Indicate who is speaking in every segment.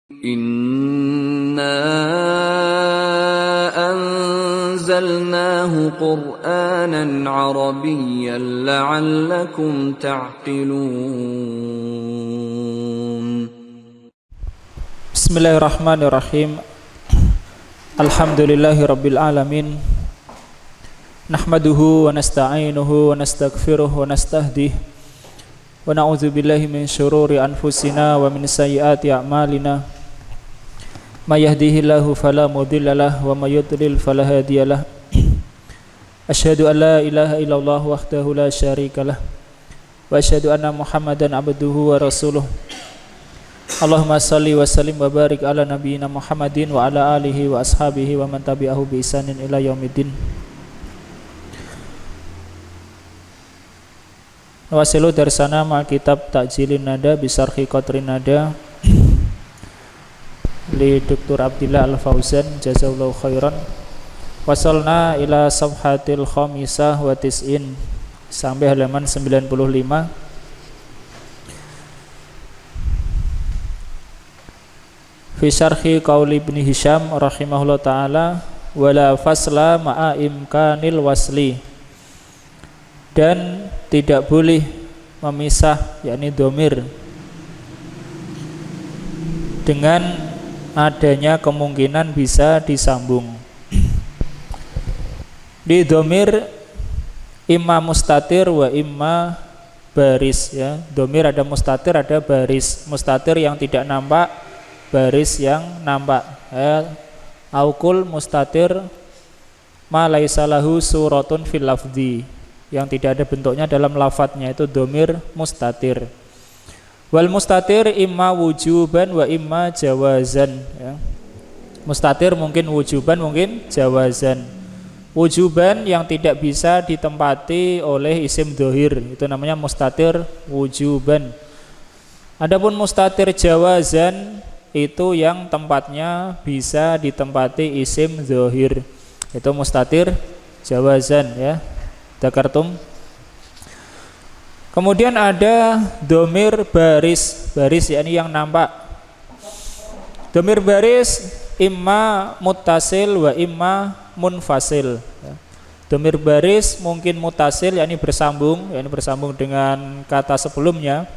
Speaker 1: Inna anzalnahu Qur'anan Arabiyyan la'allakum ta'qilun.
Speaker 2: Bismillahirrahmanirrahim. Alhamdulillahirabbil alamin. Nahmaduhu wa nasta'inuhu wa nastaghfiruh wa nastahdih. Wa na'udzu billahi min syururi anfusina wa min sayyiati a'malina. May yahdihillahu fala mudhillalah wa may yudlil fala hadiyalah. Asyhadu an la ilaha illallah wahdahu la syarikalah wa asyhadu anna Muhammadan abduhu wa rasuluh. Allahumma salli wa sallim wa barik ala nabiyyina Muhammadin wa ala alihi wa ashabihi wa man tabi'ahu bi ihsanin ila yaumiddin. Wasilu darsana ma kitab Ta'jilin Nada bisarhi Qatrin Nada li Dr. Abdillah Al-Fauzan jazakallahu khairan. Wasalna ila safhatil khamisah wa tis'in sampai halaman 95. Fi syarhi qauli Ibnu Hisham rahimahullah taala wala fasla ma'a imkanil wasli, dan tidak boleh memisah yakni dhamir dengan adanya kemungkinan bisa disambung. Di dhamir imma mustatir wa imma baris, ya. Dhamir ada mustatir, ada baris. Mustatir yang tidak nampak, baris yang nampak. Aukul mustatir ma laisa lahu suratun fil lafzi, yang tidak ada bentuknya dalam lafadznya, itu dhamir mustatir. Wal mustatir imma wujuban wa imma jawazan, ya. Mustatir mungkin wujuban, mungkin jawazan. Wujuban yang tidak bisa ditempati oleh isim dhohir, itu namanya mustatir wujuban. Adapun mustatir jawazan itu yang tempatnya bisa ditempati isim dhohir, itu mustatir jawazan, ya. Dzakartum. Kemudian ada dhamir baris, baris yakni yang nampak. Dhamir baris imma muttasil wa imma munfasil, ya. Dhamir baris mungkin muttasil yakni bersambung, yakni bersambung dengan kata sebelumnya.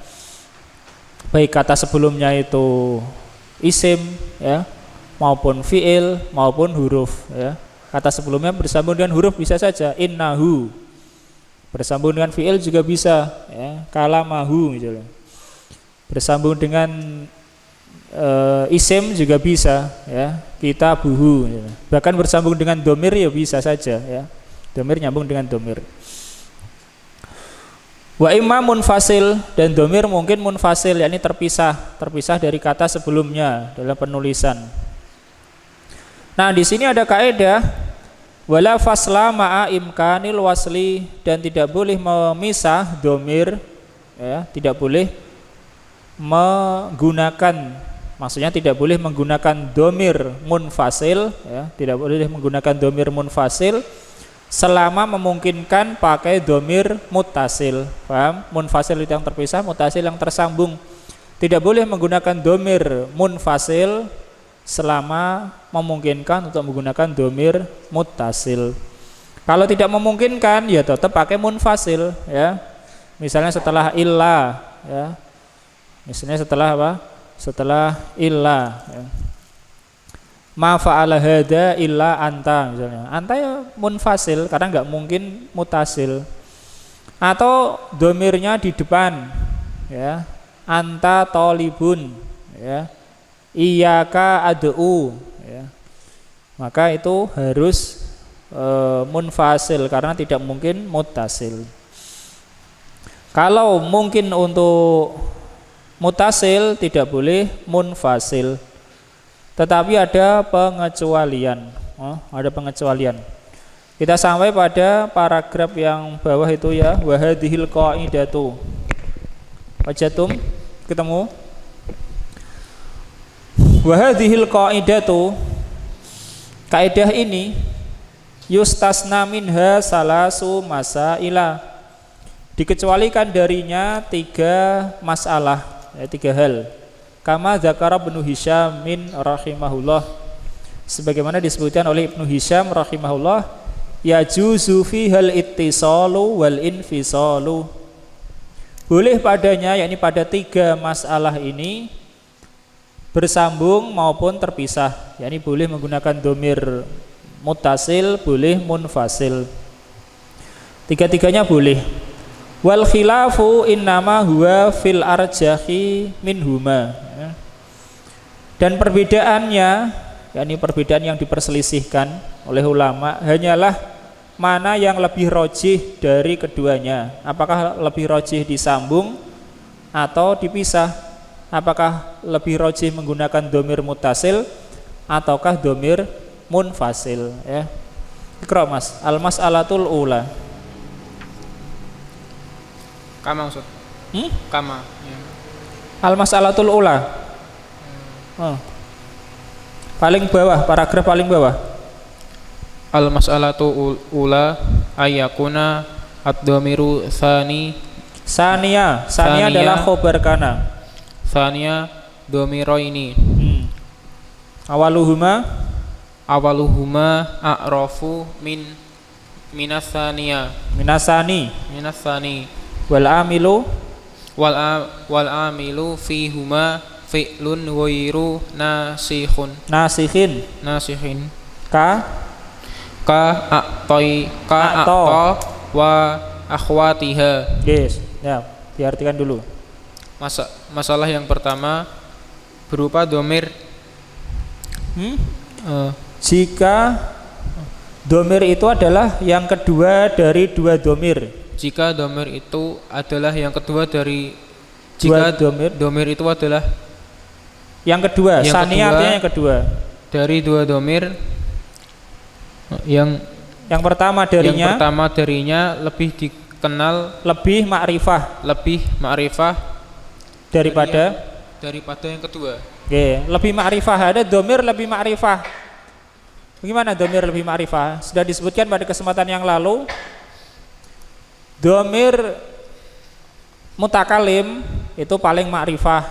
Speaker 2: Baik kata sebelumnya itu isim, ya, maupun fiil maupun huruf, ya. Kata sebelumnya bersambung dengan huruf bisa saja, innahu. Bersambung dengan fiil juga bisa, ya, kalamahu misalnya. Bersambung dengan isim juga bisa, ya, kitabuhu misalnya. Bahkan bersambung dengan dhamir ya bisa saja, ya. Dhamir nyambung dengan dhamir. Wa imma munfasil, dan dhamir mungkin munfasil yakni terpisah dari kata sebelumnya dalam penulisan. Nah, di sini ada kaidah wala fasla ma'a imkanil wasli, dan tidak boleh memisah dhamir, ya, tidak boleh menggunakan, maksudnya tidak boleh menggunakan dhamir munfasil, ya, tidak boleh menggunakan dhamir munfasil selama memungkinkan pakai dhamir muttasil. Paham? Munfasil itu yang terpisah, muttasil yang tersambung. Tidak boleh menggunakan dhamir munfasil selama memungkinkan untuk menggunakan dhamir muttasil. Kalau tidak memungkinkan ya tetap pakai munfasil, ya. Misalnya setelah illa, ya. Misalnya setelah apa? Setelah illa, ya. Ma fa'ala hada illa anta, misalnya. Anta ya munfasil karena enggak mungkin muttasil. Atau dhamirnya di depan, ya. Anta thalibun, ya. Iyyaka ad'u, ya. Maka itu harus munfasil karena tidak mungkin muttasil. Kalau mungkin untuk muttasil tidak boleh munfasil. Tetapi ada pengecualian. Ada pengecualian. Kita sampai pada paragraf yang bawah itu, ya, wa hadhil qaidatu. Wajatum? Ketemu? Wa hadhil qaidatu, kaidah ini yustasna minha salasu masaila, dikecualikan darinya 3 masalah, ya, 3 hal. Kama dzakara Ibnu Hisyam min rahimahullah, sebagaimana disebutkan oleh Ibnu Hisyam rahimahullah, yajuzu fihal ittisalu wal infisalu, boleh padanya, yakni pada tiga masalah ini, bersambung maupun terpisah, yakni boleh menggunakan domir muttasil, boleh munfasil, tiga-tiganya boleh. Wal khilafu innama huwa fil arjahi minhuma, dan perbedaannya, yakni perbedaan yang diperselisihkan oleh ulama, hanyalah mana yang lebih rojih dari keduanya. Apakah lebih rojih disambung atau dipisah? Apakah lebih rojih menggunakan domir muttasil ataukah domir munfasil, ya. Iqra Mas, al-mas'alatul ula.
Speaker 3: Kama maksud? Kama. Ya.
Speaker 2: Al-mas'alatul ula. Paling bawah, paragraf paling bawah.
Speaker 3: Al-mas'alatu ula ayakuna ad-dhamiru tsani.
Speaker 2: Sania adalah khobar kana.
Speaker 3: Tsaniya dhamiro ini.
Speaker 2: Awaluhuma
Speaker 3: a'rafu minasani.
Speaker 2: Wal amilu
Speaker 3: fihuma fi'lun ghairu
Speaker 2: nasikhin ka
Speaker 3: a'ta wa akhwatiha.
Speaker 2: Yes, ya, diartikan dulu.
Speaker 3: Masalah yang pertama berupa domir.
Speaker 2: Jika domir itu adalah yang kedua dari dua domir.
Speaker 3: Jika domir itu adalah yang kedua dari
Speaker 2: Dua
Speaker 3: domir itu adalah
Speaker 2: yang kedua, sani artinya yang kedua
Speaker 3: dari dua domir, yang
Speaker 2: pertama darinya
Speaker 3: lebih dikenal,
Speaker 2: lebih ma'rifah daripada
Speaker 3: yang kedua.
Speaker 2: Oke, lebih ma'rifah, ada domir lebih ma'rifah. Bagaimana domir lebih ma'rifah? Sudah disebutkan pada kesempatan yang lalu. Domir mutakalim itu paling ma'rifah.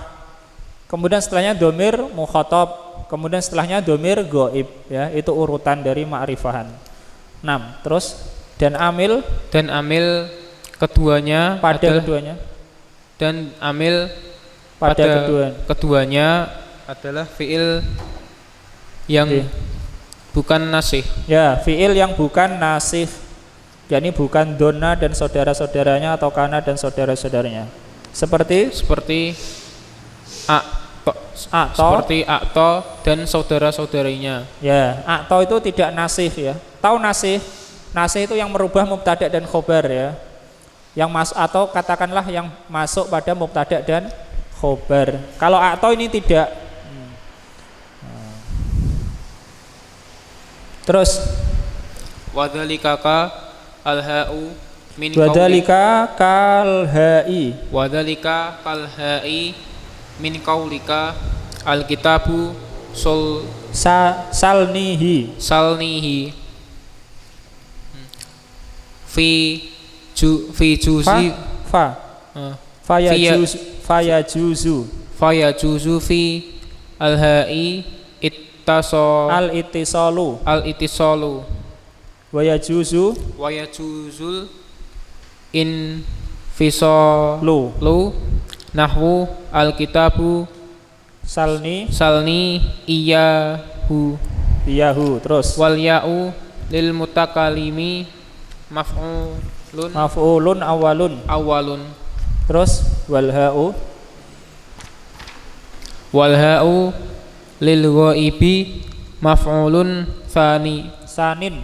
Speaker 2: Kemudian setelahnya domir mukhatab, kemudian setelahnya domir ghaib, ya, itu urutan dari ma'rifahan. 6. Terus dan amil keduanya
Speaker 3: pada keduanya adalah fiil yang bukan nasih.
Speaker 2: Ya, fiil yang bukan nasih, yakni bukan donna dan saudara-saudaranya atau kana dan saudara-saudaranya. Seperti akto
Speaker 3: dan saudara-saudarinya.
Speaker 2: Ya, akto itu tidak nasih, ya. Tahu nasih? Nasih itu yang merubah mubtada dan khobar, ya. Yang atau katakanlah yang masuk pada mubtada dan khobar. Kalau akto ini tidak. Terus
Speaker 3: Wadzalika al-ha'u min
Speaker 2: wadhalika kalha'i.
Speaker 3: Wadzalika kalha'i min qaulika al-kitabu salnihi fi juzi fayajuzu fi al-ha'i al-ittisalu wayajuzul infisalu nahwu al-kitabu salni iyahu. Terus wal ya'u lil mutakalimi
Speaker 2: maf'ulun awalun. Terus wal ha'u lil ghaibi maf'ulun sanin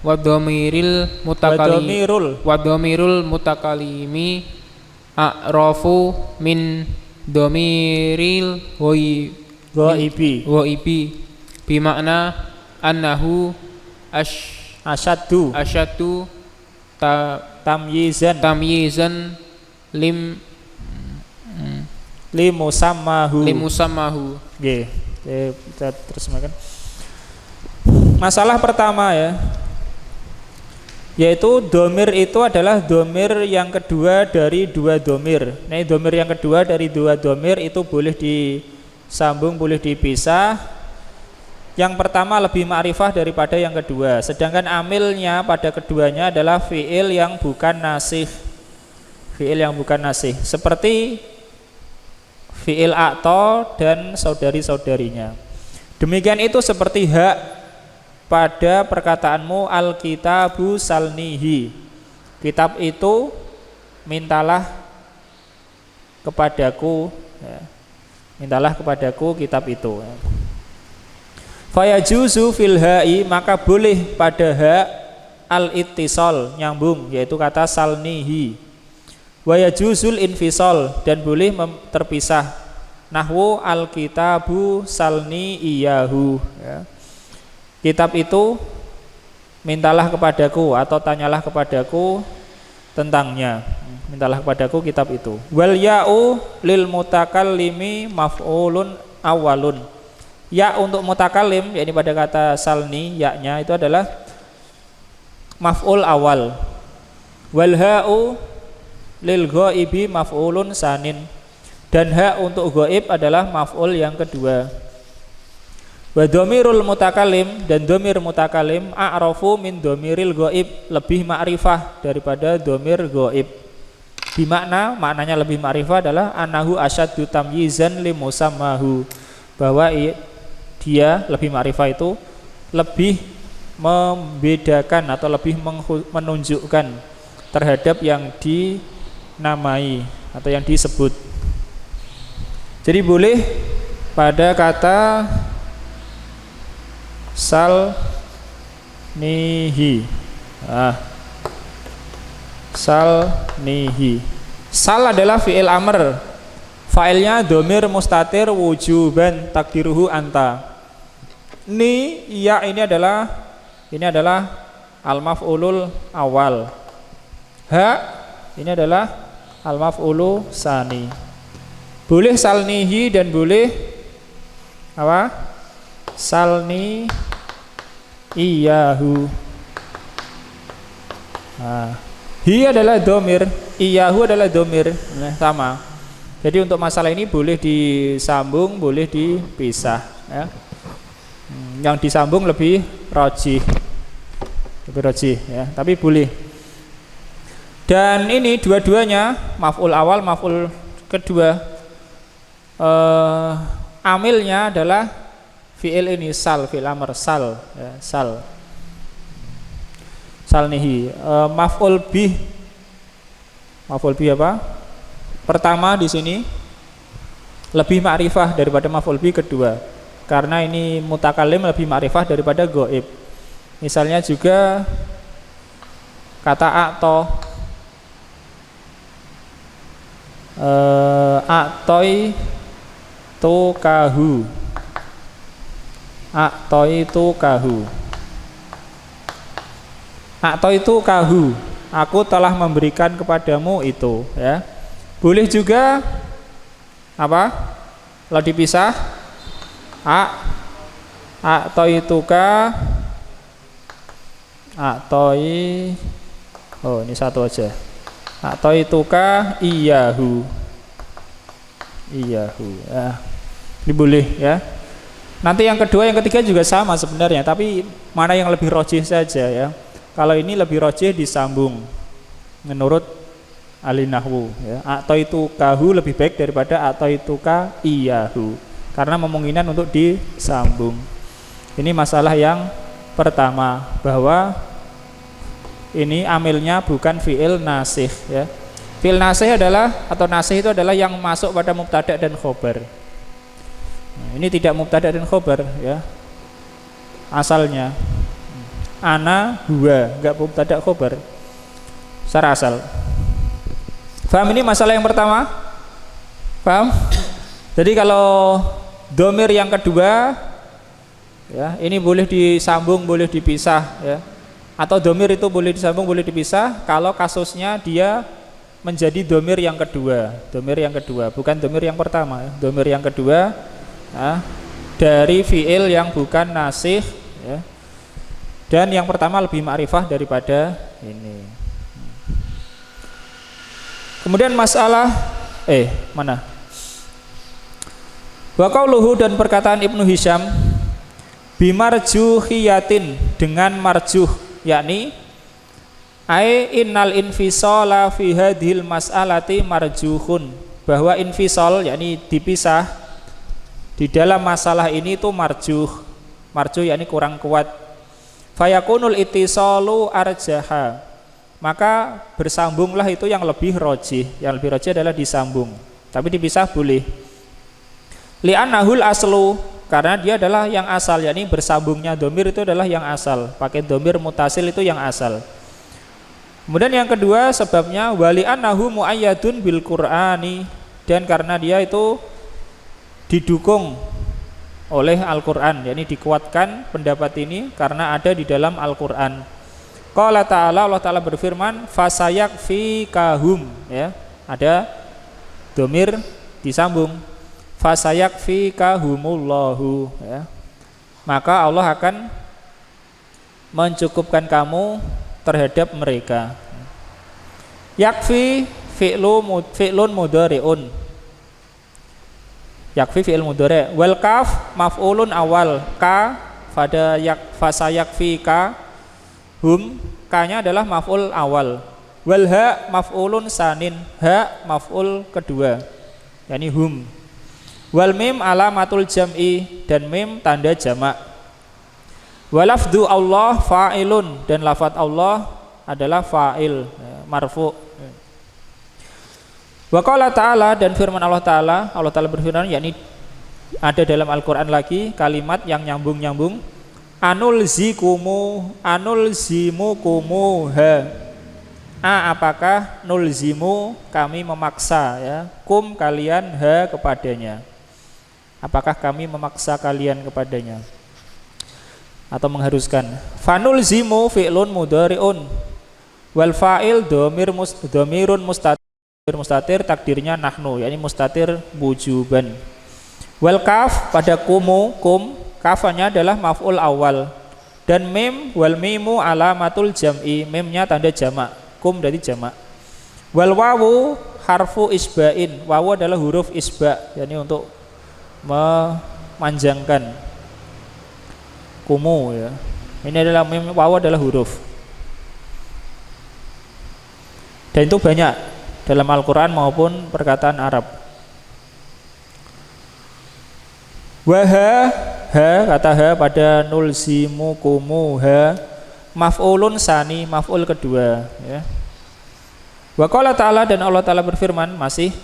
Speaker 2: wa dhamiril mutakalimi a'rafu min dhamiril ghaibi bimakna annahu asyaddu tamyizan limusammahu. Nggih, kita terjemahkan. Masalah pertama, ya. Yaitu domir itu adalah domir yang kedua dari dua domir. Nah, domir yang kedua dari dua domir itu boleh disambung, boleh dipisah. Yang pertama lebih ma'rifah daripada yang kedua. Sedangkan amilnya pada keduanya adalah fi'il yang bukan nasih. Fi'il yang bukan nasih. Seperti fi'il a'ta dan saudari-saudarinya. Demikian itu seperti hak pada perkataanmu al-kitabu salnihi. Kitab itu mintalah kepadaku, ya. Mintalah kepadaku kitab itu. Fayajuzu fil ha'i, maka boleh pada ha al-ittisal, nyambung, yaitu kata salnihi. Wayajuzul infisal, dan boleh terpisah, nahwu al-kitabu salni iyahu, ya. Kitab itu mintalah kepadaku atau tanyalah kepadaku tentangnya. Mintalah kepadaku kitab itu. Wal ya'u lil mutakallimi maf'ulun awalun. Ya untuk mutakallim, yakni pada kata salni, yaknya itu adalah maf'ul awal. Wal ha'u lil ghaibi maf'ulun sanin. Dan ha untuk ghaib adalah maf'ul yang kedua. Wa dhamirul mutakallim, dan dhamir mutakallim a'rafu min dhamiril ghaib, lebih ma'rifah daripada dhamir ghaib. Maknanya lebih ma'rifah adalah anahu asyaddu tamyizan li musammahu, bahwa dia lebih ma'rifah itu lebih membedakan atau lebih menunjukkan terhadap yang dinamai atau yang disebut. Jadi boleh pada kata salnihi. Salnihi. Sal adalah fi'il amr. Fa'ilnya dhamir mustatir wujuban takdiruhu anta. Ni ya ini adalah al-maf'ulul awal. Ha ini adalah al-maf'ulu sani. Boleh salnihi dan boleh apa? Salni iyahu. Hi adalah domir, iyahu adalah domir, nah, sama. Jadi untuk masalah ini boleh disambung, boleh dipisah, ya. Yang disambung lebih rajih, ya, tapi boleh. Dan ini dua-duanya maf'ul awal, maf'ul kedua, amilnya adalah fi'il ini sal, fi'il amr sal, ya, sal. Salnihi. Maf'ul bih. Maf'ul bih apa? Pertama di sini lebih ma'rifah daripada maf'ul bih kedua. Karena ini mutakallim lebih ma'rifah daripada ghaib. Misalnya juga kata a'to. A'toi tukahu. A'taitu kahu. A'taitu kahu. Aku telah memberikan kepadamu itu, ya. Boleh juga apa? Kalau dipisah a'taituka ini satu aja. A'taituka iyahu. Iyahu. Ya. Ini boleh, ya. Nanti yang kedua, yang ketiga juga sama sebenarnya, tapi mana yang lebih rajih saja, ya. Kalau ini lebih rajih disambung menurut ahli nahwu, ya. A'taitukahu lebih baik daripada a'taituka iyahu, karena memungkinkan untuk disambung. Ini masalah yang pertama, bahwa ini amilnya bukan fi'il nasih, ya. Fi'il nasih adalah, atau nasih itu adalah yang masuk pada mubtada dan khobar. Ini tidak mubtada dan khobar, ya. Asalnya ana huwa, enggak mubtada khobar secara asal. Paham ini masalah yang pertama? Paham? Jadi kalau domir yang kedua, ya, ini boleh disambung, boleh dipisah, ya. Atau domir itu boleh disambung, boleh dipisah kalau kasusnya dia menjadi domir yang kedua. Domir yang kedua, bukan domir yang pertama, ya. Domir yang kedua, ya, dari fiil yang bukan nasih, ya. Dan yang pertama lebih ma'rifah daripada ini. Kemudian masalah mana? Wa qauluhu, dan perkataan Ibnu Hisham, bimarjuhiyatin, dengan marjuh, yakni innal infisala fi hadhil mas'alati marjuhun, bahwa infisal yakni dipisah di dalam masalah ini itu marjuh yakni kurang kuat. Fayakunul ittisalu arjaha, maka bersambunglah itu yang lebih rojih. Yang lebih rojih adalah disambung, tapi dipisah boleh. Li'annahul aslu, karena dia adalah yang asal, yakni bersambungnya domir itu adalah yang asal. Pakai domir mutasil itu yang asal. Kemudian yang kedua sebabnya wali'annahu mu'ayyadun bil Qur'ani, dan karena dia itu didukung oleh Al-Qur'an, yakni dikuatkan pendapat ini karena ada di dalam Al-Qur'an. Qala ta'ala, Allah Ta'ala berfirman, fasayakfikahum, ya, ada domir disambung, fasayakfikahumullahu, ya, maka Allah akan mencukupkan kamu terhadap mereka. Yakfi fi'lun mudhari'un, yakfi fi'il mudhari', wal kaf maf'ulun awal, ka pada fasayakfika hum, ka-nya adalah maf'ul awal, wal ha maf'ulun sanin, ha maf'ul kedua, yakni hum, wal mim alamatul jam'i, dan mim tanda jamak, walafdu Allah fa'ilun, dan lafadz Allah adalah fa'il, marfu'. Wa qala ta'ala, dan firman Allah Ta'ala berfirman, yakni ada dalam Al-Qur'an lagi kalimat yang nyambung-nyambung, anulzimukumuha, apakah nulzimu, kami memaksa, ya, kum kalian, ha kepadanya, apakah kami memaksa kalian kepadanya atau mengharuskan. Fanulzimu fi'lun mudhari'un, wal fa'il dhamirun mustatir, takdirnya nahnu, yakni mustatir wujuban. Wal kaf pada kum, kafanya adalah maf'ul awal, dan mim, wal mimu alamatul jam'i, mimnya tanda jamak, kum dari jamak. Wal wawu harfu isba'in, wawu adalah huruf isba', yakni untuk memanjangkan kumu, ya. Ini adalah mim, wawu adalah huruf, dan itu banyak dalam Al-Quran maupun perkataan Arab. Waha, kata ha pada nulzimukumuha, maf'ulun sani, maf'ul kedua, ya. Wa qala ta'ala, dan Allah Ta'ala berfirman, masih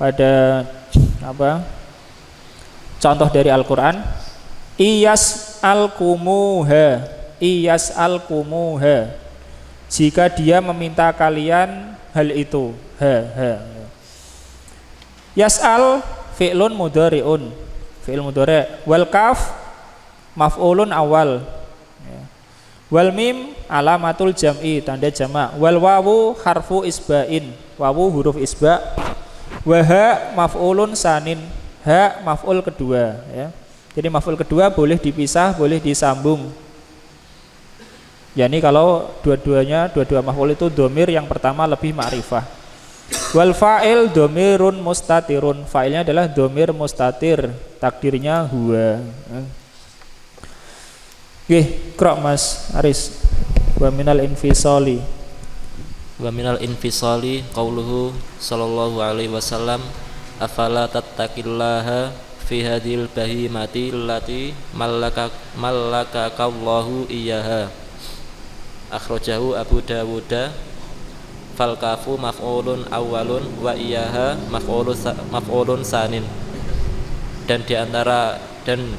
Speaker 2: pada contoh dari Al-Quran, iyas al-kumuha, jika dia meminta kalian hal itu, yas'al fi'lun mudhari'un, fi'il mudhari', wal kaf maf'ulun awal, ya. Wal mim alamatul jam'i, tanda jamak, wal wawu harfu isba'in, wawu huruf isba', wa ha maf'ulun sanin, ha maf'ul kedua, ya. Jadi maf'ul kedua boleh dipisah, boleh disambung. Yani kalau dua-dua maf'ul itu domir yang pertama lebih ma'rifah. Wal fa'il domirun mustatirun, fa'ilnya adalah domir mustatir, takdirnya huwa. Oke, krok Mas Aris. Wa minal infisali qauluhu sallallahu alaihi wasallam, afala tattaqillaha fi hadhil bahimati allati mallakakallahu iyyaha. Akhrajahu Abu Dawud. Fal kafu maf'ulun awwalun wa iyyaha maf'ulun sanin. Dan diantara dan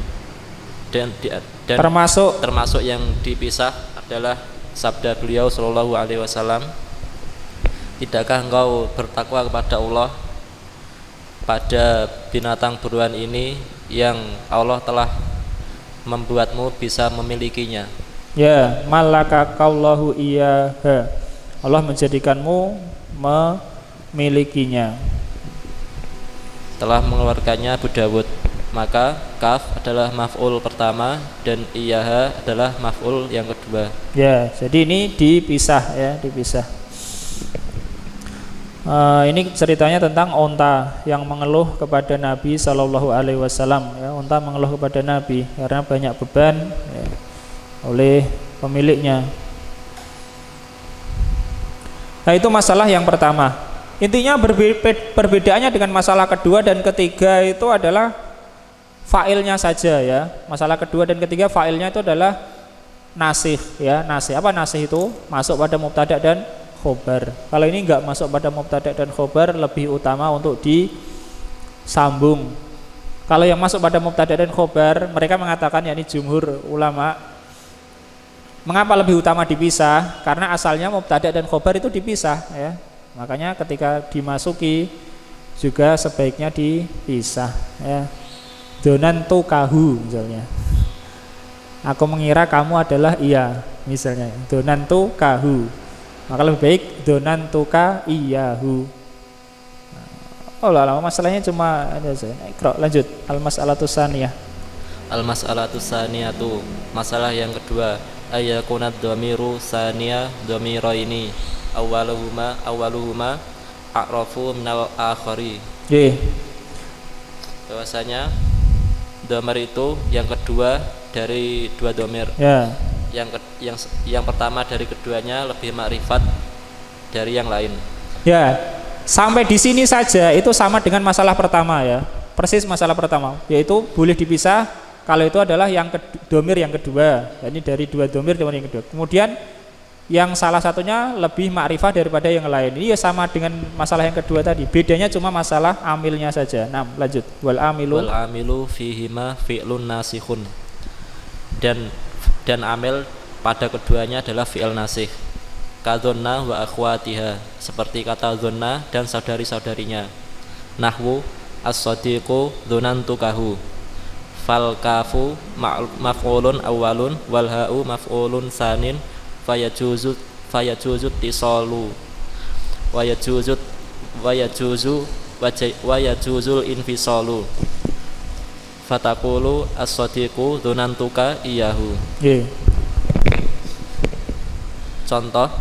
Speaker 2: termasuk yang dipisah adalah sabda beliau sallallahu alaihi wasallam, tidakkah engkau bertakwa kepada Allah pada binatang buruan ini yang Allah telah membuatmu bisa memilikinya. Ya, malakakallahu iyyaha, Allah menjadikanmu memilikinya.
Speaker 3: Telah mengeluarkannya Abu Dawud.
Speaker 4: maka kaf adalah maf'ul pertama dan iyaha adalah maf'ul yang kedua.
Speaker 2: Ya, jadi ini dipisah ya, dipisah. Ini ceritanya tentang onta yang mengeluh kepada Nabi Shallallahu Alaihi Wasallam. Ya, onta mengeluh kepada Nabi karena banyak beban ya, oleh pemiliknya. Nah, itu masalah yang pertama. Intinya perbedaannya dengan masalah kedua dan ketiga itu adalah fa'ilnya saja ya. Masalah kedua dan ketiga fa'ilnya itu adalah nasih ya. Nasih, apa nasih itu? Masuk pada mubtada dan khobar. Kalau ini enggak masuk pada mubtada dan khobar, lebih utama untuk disambung. Kalau yang masuk pada mubtada dan khobar, mereka mengatakan, yakni jumhur ulama, mengapa lebih utama dipisah? Karena asalnya mubtada dan khobar itu dipisah ya. Makanya ketika dimasuki juga sebaiknya dipisah ya. Donantukahu misalnya, aku mengira kamu adalah ia, misalnya donantukahu, maka lebih baik donantuka iyahu. Oh lah, masalahnya cuma ada saja. Lanjut, al-mas'alatus saniyah.
Speaker 4: Al-mas'alatus saniyatu, masalah yang kedua, ayakunad dhamiru saniya dhamiraini awaluhuma a'rafu minal akhari. Bahwasanya dhamir itu yang kedua dari dua dhamir.
Speaker 2: Ya.
Speaker 4: Yang pertama dari keduanya lebih makrifat dari yang lain.
Speaker 2: Ya. Sampai di sini saja itu sama dengan masalah pertama ya. Persis masalah pertama, yaitu boleh dipisah kalau itu adalah yang dhamir yang kedua. Ini dari dua dhamir yang kedua. Kemudian yang salah satunya lebih makrifah daripada yang lain. Ini ya sama dengan masalah yang kedua tadi. Bedanya cuma masalah amilnya saja. Nah, lanjut. Wal amilu
Speaker 4: fihima fi'lun nasikhun. Dan amil pada keduanya adalah fi'il nasih. Kadzonna wa akhwatiha, seperti kata dzonna dan saudari-saudarinya. Nahwu as-sadiqu dzunantukahu. Fal kafu maf'ulun awwalun wal ha'u maf'ulun sanin fayajuzut tisalu wayajuzul infisalu fatakulu as-sadiqu dzunantuka iyahu. Contoh,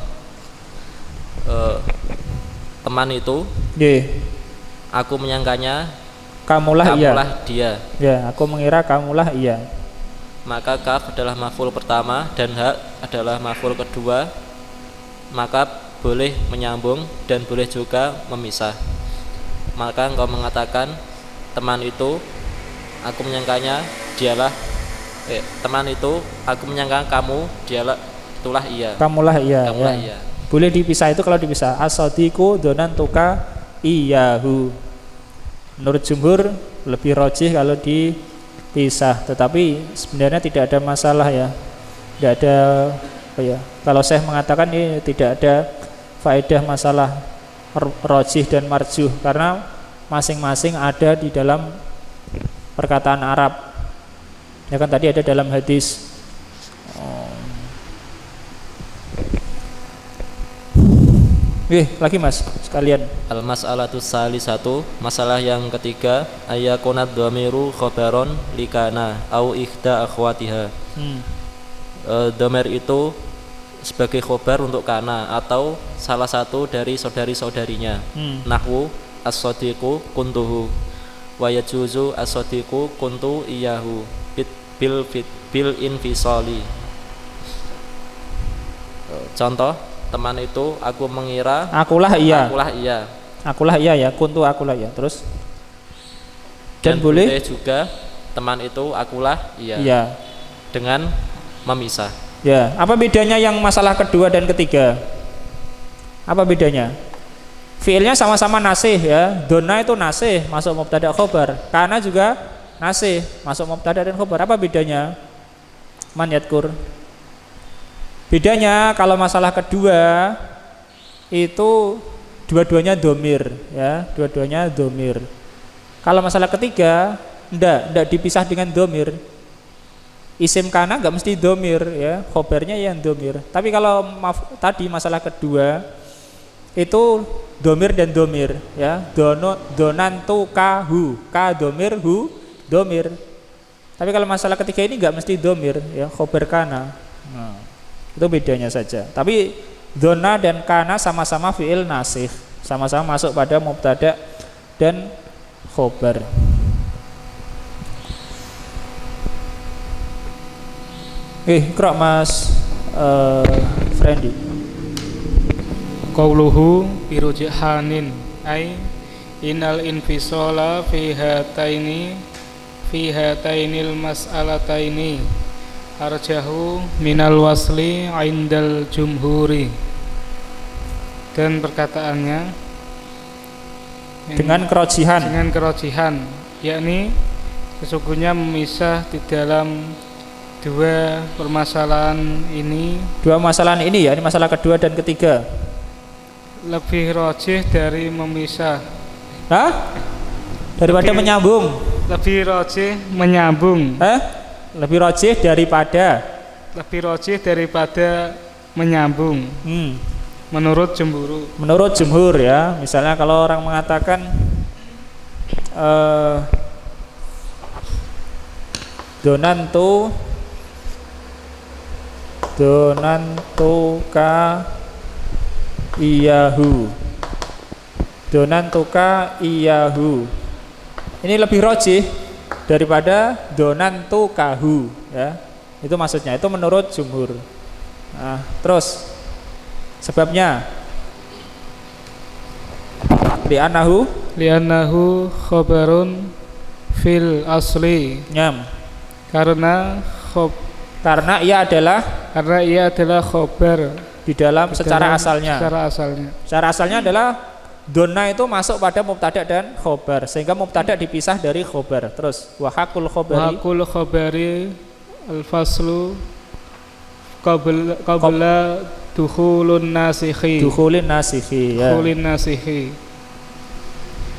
Speaker 4: teman itu, aku menyangkanya kamulah dia.
Speaker 2: Ya, aku mengira kamulah ia.
Speaker 4: Maka kaf adalah maf'ul pertama dan ha adalah maf'ul kedua, maka boleh menyambung dan boleh juga memisah. Maka engkau mengatakan teman itu, aku menyangkanya dialah teman itu, aku menyangka kamu dialah, itulah ia.
Speaker 2: Kamulah ia.
Speaker 4: Kamulah
Speaker 2: ya.
Speaker 4: ia.
Speaker 2: Boleh dipisah itu kalau dipisah. As-sadiqu dzunantuka iyahu. Menurut jumhur lebih rajih kalau dipisah, tetapi sebenarnya tidak ada masalah ya. Tidak ada kalau saya mengatakan ini tidak ada faedah masalah rajih dan marjuh karena masing-masing ada di dalam perkataan Arab. Ya kan tadi ada dalam hadis. Lagi mas sekalian.
Speaker 4: Al-mas'alatus salisatu, masalah yang ketiga, ayakunad dhamiru khobaron likana au ikhda akhwatiha. Dhamir itu sebagai khobar untuk kana atau salah satu dari saudari-saudarinya. Nahwu as-sadiqu kuntuhu wa yajuzu as-sadiqu kuntu iyahu bil infisali. Contoh, teman itu, aku mengira
Speaker 2: akulah ia.
Speaker 4: Akulah iya
Speaker 2: ya, kuntu akulah ya. Terus
Speaker 4: dan boleh juga teman itu akulah iya.
Speaker 2: Iya.
Speaker 4: Dengan memisah.
Speaker 2: Ya, apa bedanya yang masalah kedua dan ketiga? Apa bedanya? Fiilnya sama-sama nasih ya. Donna itu nasih, masuk mubtada khobar. Kana juga nasih, masuk mubtada dan khobar. Apa bedanya? Man yadkur. Bedanya kalau masalah kedua itu dua-duanya domir ya, dua-duanya domir. Kalau masalah ketiga enggak dipisah dengan domir. Isim kana enggak mesti domir ya, khobarnya yang domir. Tapi kalau tadi masalah kedua itu domir dan domir ya. Donantukahu, ka domir, hu domir. Tapi kalau masalah ketiga ini nggak mesti domir, ya khobar kana. Nah, itu bedanya saja. Tapi dona dan kana sama-sama fiil nasih, sama-sama masuk pada mubtada dan khobar. Iqra Mas Friendly.
Speaker 5: Qauluhu birujhanin ay innal infisala fi hatainil mas'alataini arjahu minal wasli indal jumhuri. Dan perkataannya
Speaker 2: dengan kerojihan, yakni sesungguhnya memisah di dalam dua permasalahan ini, ya, ini masalah kedua dan ketiga,
Speaker 5: lebih rojih dari memisah.
Speaker 2: Daripada menyambung.
Speaker 5: Lebih rojih menyambung.
Speaker 2: Lebih rojih daripada menyambung. Menurut jumhur ya. Misalnya kalau orang mengatakan donantuka iyahu. Ini lebih rojih daripada donantukahu, ya. Itu maksudnya, itu menurut jumhur. Nah, terus sebabnya li'annahu khabarun fil asli. Karena ia adalah khobar di dalam secara asalnya. Secara asalnya adalah donna itu masuk pada mubtada dan khobar, sehingga mubtada dipisah dari khobar. Terus wahakul khobari al-faslu qabla dukhulun nasikhi. Ya.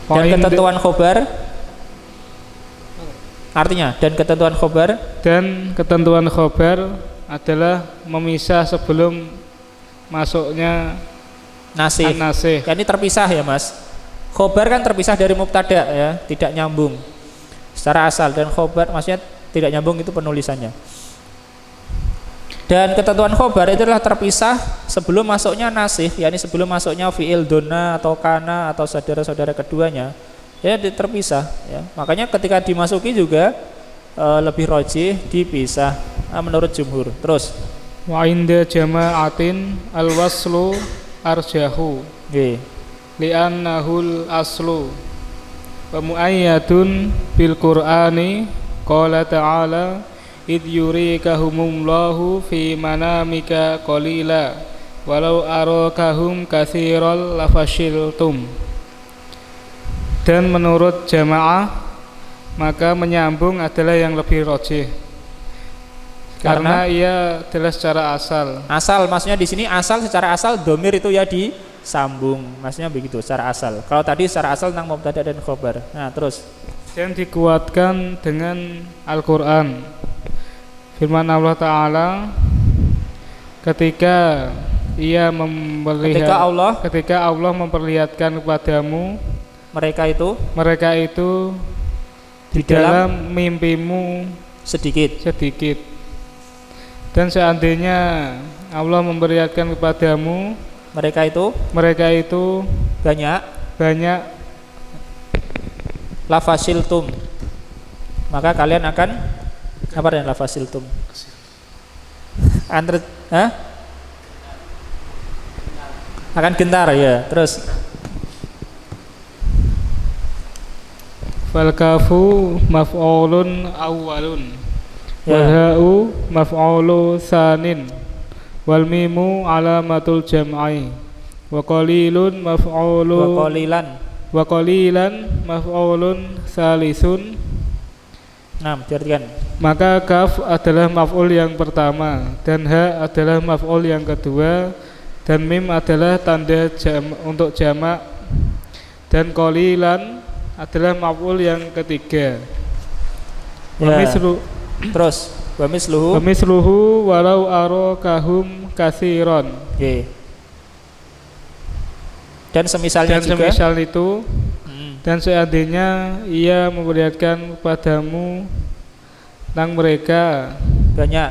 Speaker 2: Dan ketentuan khobar artinya ketentuan khobar adalah memisah sebelum masuknya nasih. Kan ini terpisah ya Mas. Khobar kan terpisah dari mubtada ya, tidak nyambung secara asal, dan khobar maksudnya tidak nyambung itu penulisannya. Dan ketentuan khobar itu adalah terpisah sebelum masuknya nasih, yakni sebelum masuknya fiil donna atau kana atau saudara-saudara keduanya. Ya terpisah ya. Makanya ketika dimasuki juga lebih rojih dipisah menurut jumhur. Terus
Speaker 5: wa inda jama'atin al-waslu arjahu li'annahul aslu wa mu'ayyadun bil qur'ani qala ta'ala id yurikahumullahu fi manamika qalila walau arakahum katsiran lafashiltum. Dan menurut jamaah maka menyambung adalah yang lebih rojih karena ia adalah secara asal
Speaker 2: maksudnya di sini secara asal domir itu ya disambung, maksudnya begitu secara asal. Kalau tadi secara asal tentang mubtada dan khobar. Nah terus
Speaker 5: dan dikuatkan dengan Al-Quran, firman Allah Ta'ala ketika Allah memperlihatkan kepadamu mereka itu di dalam mimpimu sedikit. Dan seandainya Allah memperlihatkan kepadamu mereka itu banyak lafasiltum, maka kalian akan apa dengan lafasiltum? Akan gentar ya. Terus fal kafu maf'ulun awwalun wal ha'u maf'ulu tsanin wal mimu alamatul jam'i wa qalilan maf'ulun tsalisun.
Speaker 2: Nah, diartikan
Speaker 5: maka kaf adalah maf'ul yang pertama dan ha adalah maf'ul yang kedua dan mim adalah tanda untuk jamak dan qalilan adalah maf'ul yang ketiga.
Speaker 2: Terus wa
Speaker 5: misluhu walau arakahum katsiran.
Speaker 2: Dan semisal itu
Speaker 5: Dan seandainya ia memperlihatkan kepadamu tentang mereka banyak.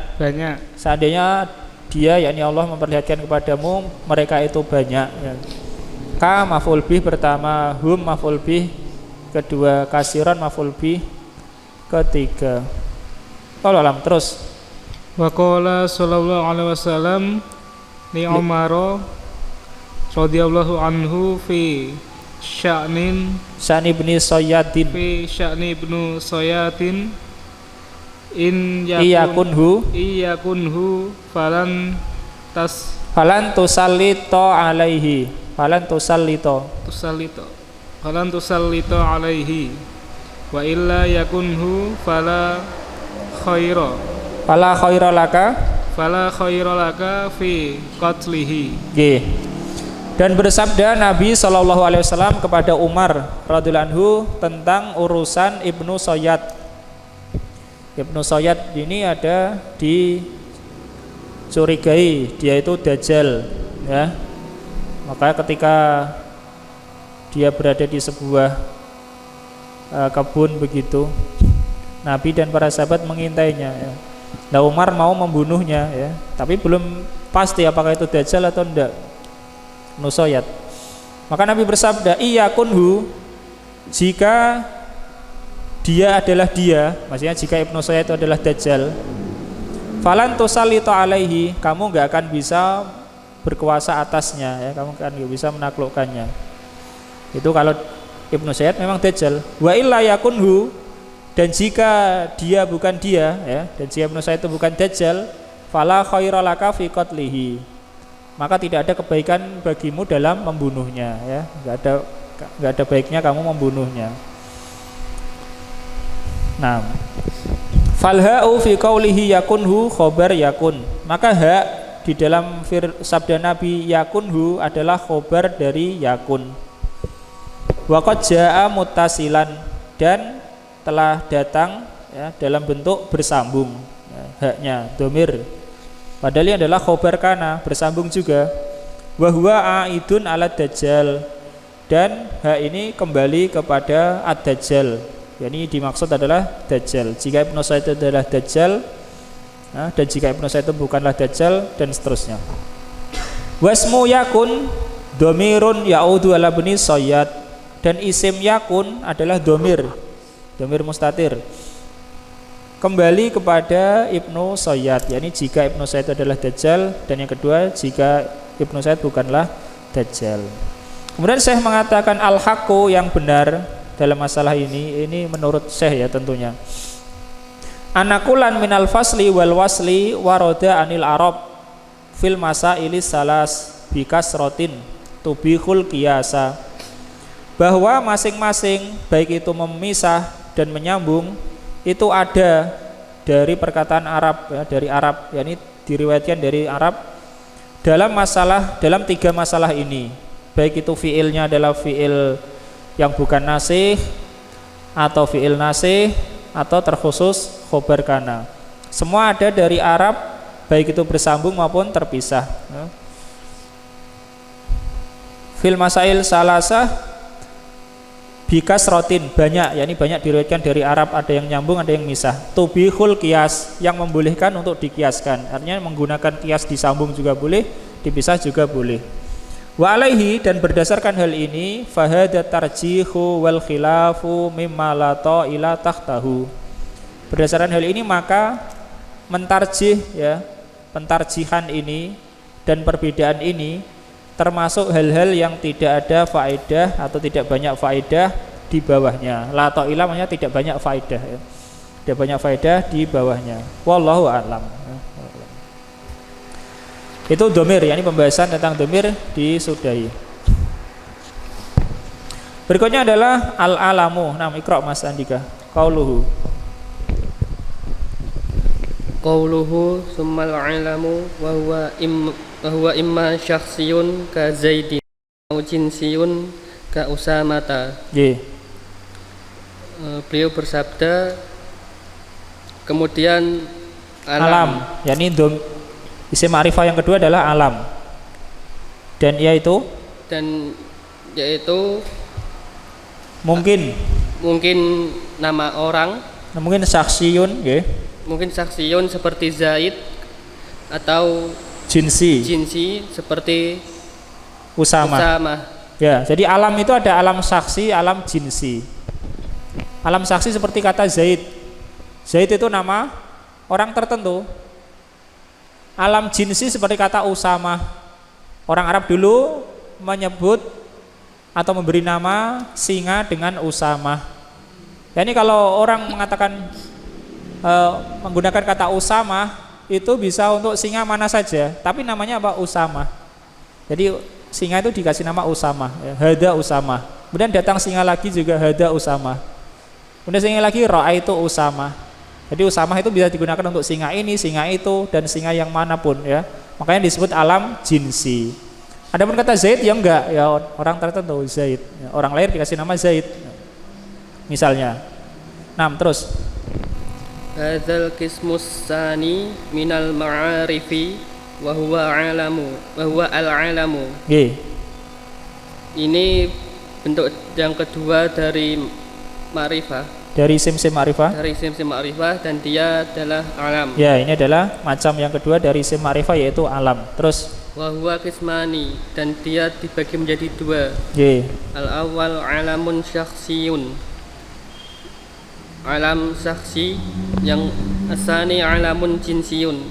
Speaker 2: Seandainya dia yakni Allah memperlihatkan kepadamu mereka itu banyak ya. Ka maf'ul bih pertama, hum maf'ul bih kedua, kasiran maf'ul bih ketiga. Kalau alam terus.
Speaker 5: Wa qala sallallahu alaihi wasallam li Umar radhiyallahu anhu fi sya'ni
Speaker 2: ibni Sayyadin
Speaker 5: ibnu Sayyadin in iyakunhu falan tusallito alaihi wa illa yakunhu fala khaira laka fi qatlihi.
Speaker 2: Nggih. Dan bersabda Nabi SAW kepada Umar radhiyallahu anhu tentang urusan Ibnu Sayyad. Ibnu Sayyad ini ada dicurigai dia itu Dajjal ya. Maka ketika dia berada di sebuah kebun begitu, Nabi dan para sahabat mengintainya ya. Nah Umar mau membunuhnya ya, tapi belum pasti apakah itu Dajjal atau enggak. Ibnu Sayyad. Maka Nabi bersabda, iyakunhu, jika dia adalah dia, maksudnya jika Ibnu Sayyad itu adalah Dajjal, falan tusallito alaihi, kamu enggak akan bisa berkuasa atasnya ya, kamu akan enggak bisa menaklukkannya. Itu kalau Ibnu Sayyad memang Dajjal. Wa illa yakunhu, dan jika dia bukan dia ya, dan jika Ibnu Sayyad itu bukan Dajjal, fala khaira laka fi qatlihi, maka tidak ada kebaikan bagimu dalam membunuhnya ya, enggak ada baiknya kamu membunuhnya. Nah, falha'u fi qaulihi yakunhu khobar yakun, maka ha di dalam sabda Nabi yakunhu adalah khobar dari yakun. Wa qad jaa muttasilan, dan telah datang ya, dalam bentuk bersambung ya, haknya dhamir, padahal ini adalah khobar kana, bersambung juga. Wa huwa aidun ala dajjal, dan hak ini kembali kepada ad-dajjal, yakni dimaksud adalah Dajjal. Jika Ibnu Sayyad adalah Dajjal nah, dan jika Ibnu Sayyad itu bukanlah Dajjal, dan seterusnya. Wasmu yakun dhamirun ya'udu ala bani Sayyad, dan isim yakun adalah dhamir mustatir, kembali kepada Ibnu Sayyad, yakni jika Ibnu Sayyad adalah Dajjal, dan yang kedua jika Ibnu Sayyad bukanlah Dajjal. Kemudian Syekh mengatakan al-haqqu, yang benar dalam masalah ini menurut Syekh ya tentunya, anakulan minal fasli wal wasli waroda anil arab fil masaili salas bikasrotin tubihul qiyasa, bahwa masing-masing baik itu memisah dan menyambung itu ada dari perkataan Arab ya, dari Arab, yakni diriwayatkan dari Arab dalam tiga masalah ini, baik itu fiilnya adalah fiil yang bukan nasih atau fiil nasih atau terkhusus khobar kana, semua ada dari Arab, baik itu bersambung maupun terpisah ya. Fil masail salasah bikas rotin, banyak, yakni banyak diriwayatkan dari Arab, ada yang nyambung ada yang misah. Tubihul qiyas, yang membolehkan untuk dikiaskan, artinya menggunakan qiyas disambung juga boleh, dipisah juga boleh. Wa alaihi, dan berdasarkan hal ini, fahada tarjihu wal khilafu mimma la ta'ila tahtahu, berdasarkan hal ini maka mentarjih ya, pentarjihan ini dan perbedaan ini termasuk hal-hal yang tidak ada faedah atau tidak banyak faedah di bawahnya. La ta'ila maksudnya tidak banyak faedah ya, tidak banyak faedah di bawahnya. Wallahu a'lam. Itu domir, yakni pembahasan tentang domir disudahi. Berikutnya adalah al-alamu. Nah, Iqra Mas Andika. Qauluhu
Speaker 6: summal alamu wa huwa imma syakhsiyun ka Zaidin atau jinsiyun ka Usamata. Beliau bersabda, kemudian alam.
Speaker 2: yakni isim ma'rifah yang kedua adalah alam, dan yaitu Mungkin
Speaker 6: nama orang,
Speaker 2: mungkin saksiyun nggih.
Speaker 6: mungkin saksiyun seperti Zaid, atau
Speaker 2: Jinsi,
Speaker 6: seperti
Speaker 2: Usama. Ya, jadi alam itu ada alam saksi, alam jinsi. Alam saksi seperti kata Zaid. Zaid itu nama orang tertentu. Alam jinsi seperti kata Usama. Orang Arab dulu menyebut atau memberi nama singa dengan Usama. Ya, ini kalau orang mengatakan menggunakan kata Usama itu bisa untuk singa mana saja, tapi namanya apa? Usama. Jadi singa itu dikasih nama Usama, ya, hada Usama. Kemudian datang singa lagi juga hada Usama. Kemudian singa lagi ra'aitu Usama. Jadi Usama itu bisa digunakan untuk singa ini, singa itu, dan singa yang manapun, ya. Makanya disebut alam jinsi. Adapun kata Zaid ya enggak, ya orang tertentu Zaid. Ya, orang lahir dikasih nama Zaid. Misalnya. Nah, terus.
Speaker 6: Hadzal qismus tsani minal ma'arifi wa huwa al-alamu. Ini bentuk yang kedua dari ma'rifah.
Speaker 2: Dari sim-sim ma'rifah.
Speaker 6: Dari sim-sim ma'rifah, dan dia adalah alam.
Speaker 2: Ya, ini adalah macam yang kedua dari sim ma'rifah, yaitu alam. Terus
Speaker 6: Wa huwa qismani, dan dia dibagi menjadi dua. Al-awwal alamun syakhsiyun, alam saksi. Yang asani alamun jinsiyun,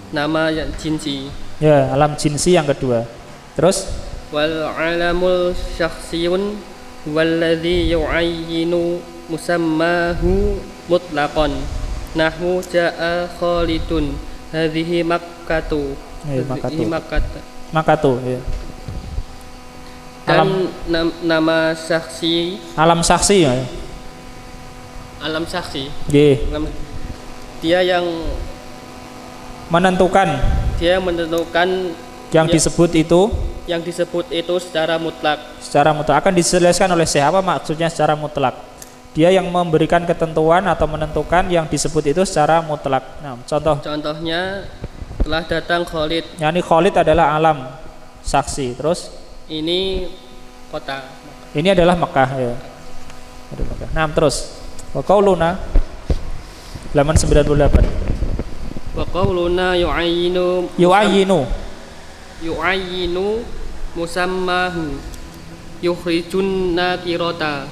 Speaker 6: nama yang jinsi.
Speaker 2: Ya, alam jinsi yang kedua. Terus
Speaker 6: Wal alamul syakhsiyun walladzi yu'ayyinu musammahu mutlaqan, nahwu jaa Khalidun, hadhihi Makkatu.
Speaker 2: Makatu, ya.
Speaker 6: Dan nama saksi,
Speaker 2: alam saksi, ya.
Speaker 6: Alam saksi. Dia yang
Speaker 2: menentukan yang disebut itu
Speaker 6: secara mutlak.
Speaker 2: Akan dijelaskan oleh siapa maksudnya secara mutlak. Dia yang memberikan ketentuan atau menentukan yang disebut itu secara mutlak. Nah, contohnya telah datang Khalid. Yani Khalid adalah alam saksi. Terus
Speaker 6: ini kota.
Speaker 2: Ini adalah Mekah, ya. Nah, terus wa qauluna halaman 98.
Speaker 6: Wa qauluna yu'ayyinu musammahu yukhrijun nakirata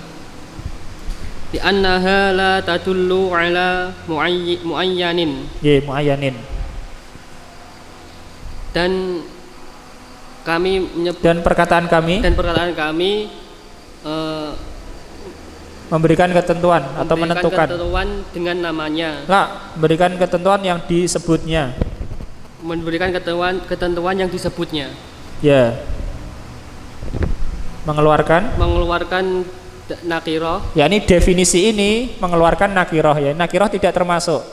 Speaker 6: bi annaha la tadullu ala muayyanin.
Speaker 2: Muayyanin.
Speaker 6: Dan kami
Speaker 2: perkataan kami memberikan ketentuan atau menentukan
Speaker 6: ketentuan dengan namanya.
Speaker 2: Memberikan ketentuan yang disebutnya.
Speaker 6: Memberikan ketentuan yang disebutnya.
Speaker 2: Ya. Mengeluarkan
Speaker 6: nakiroh.
Speaker 2: Ya, ini definisi ini mengeluarkan nakiroh, ya. Nakiroh tidak termasuk.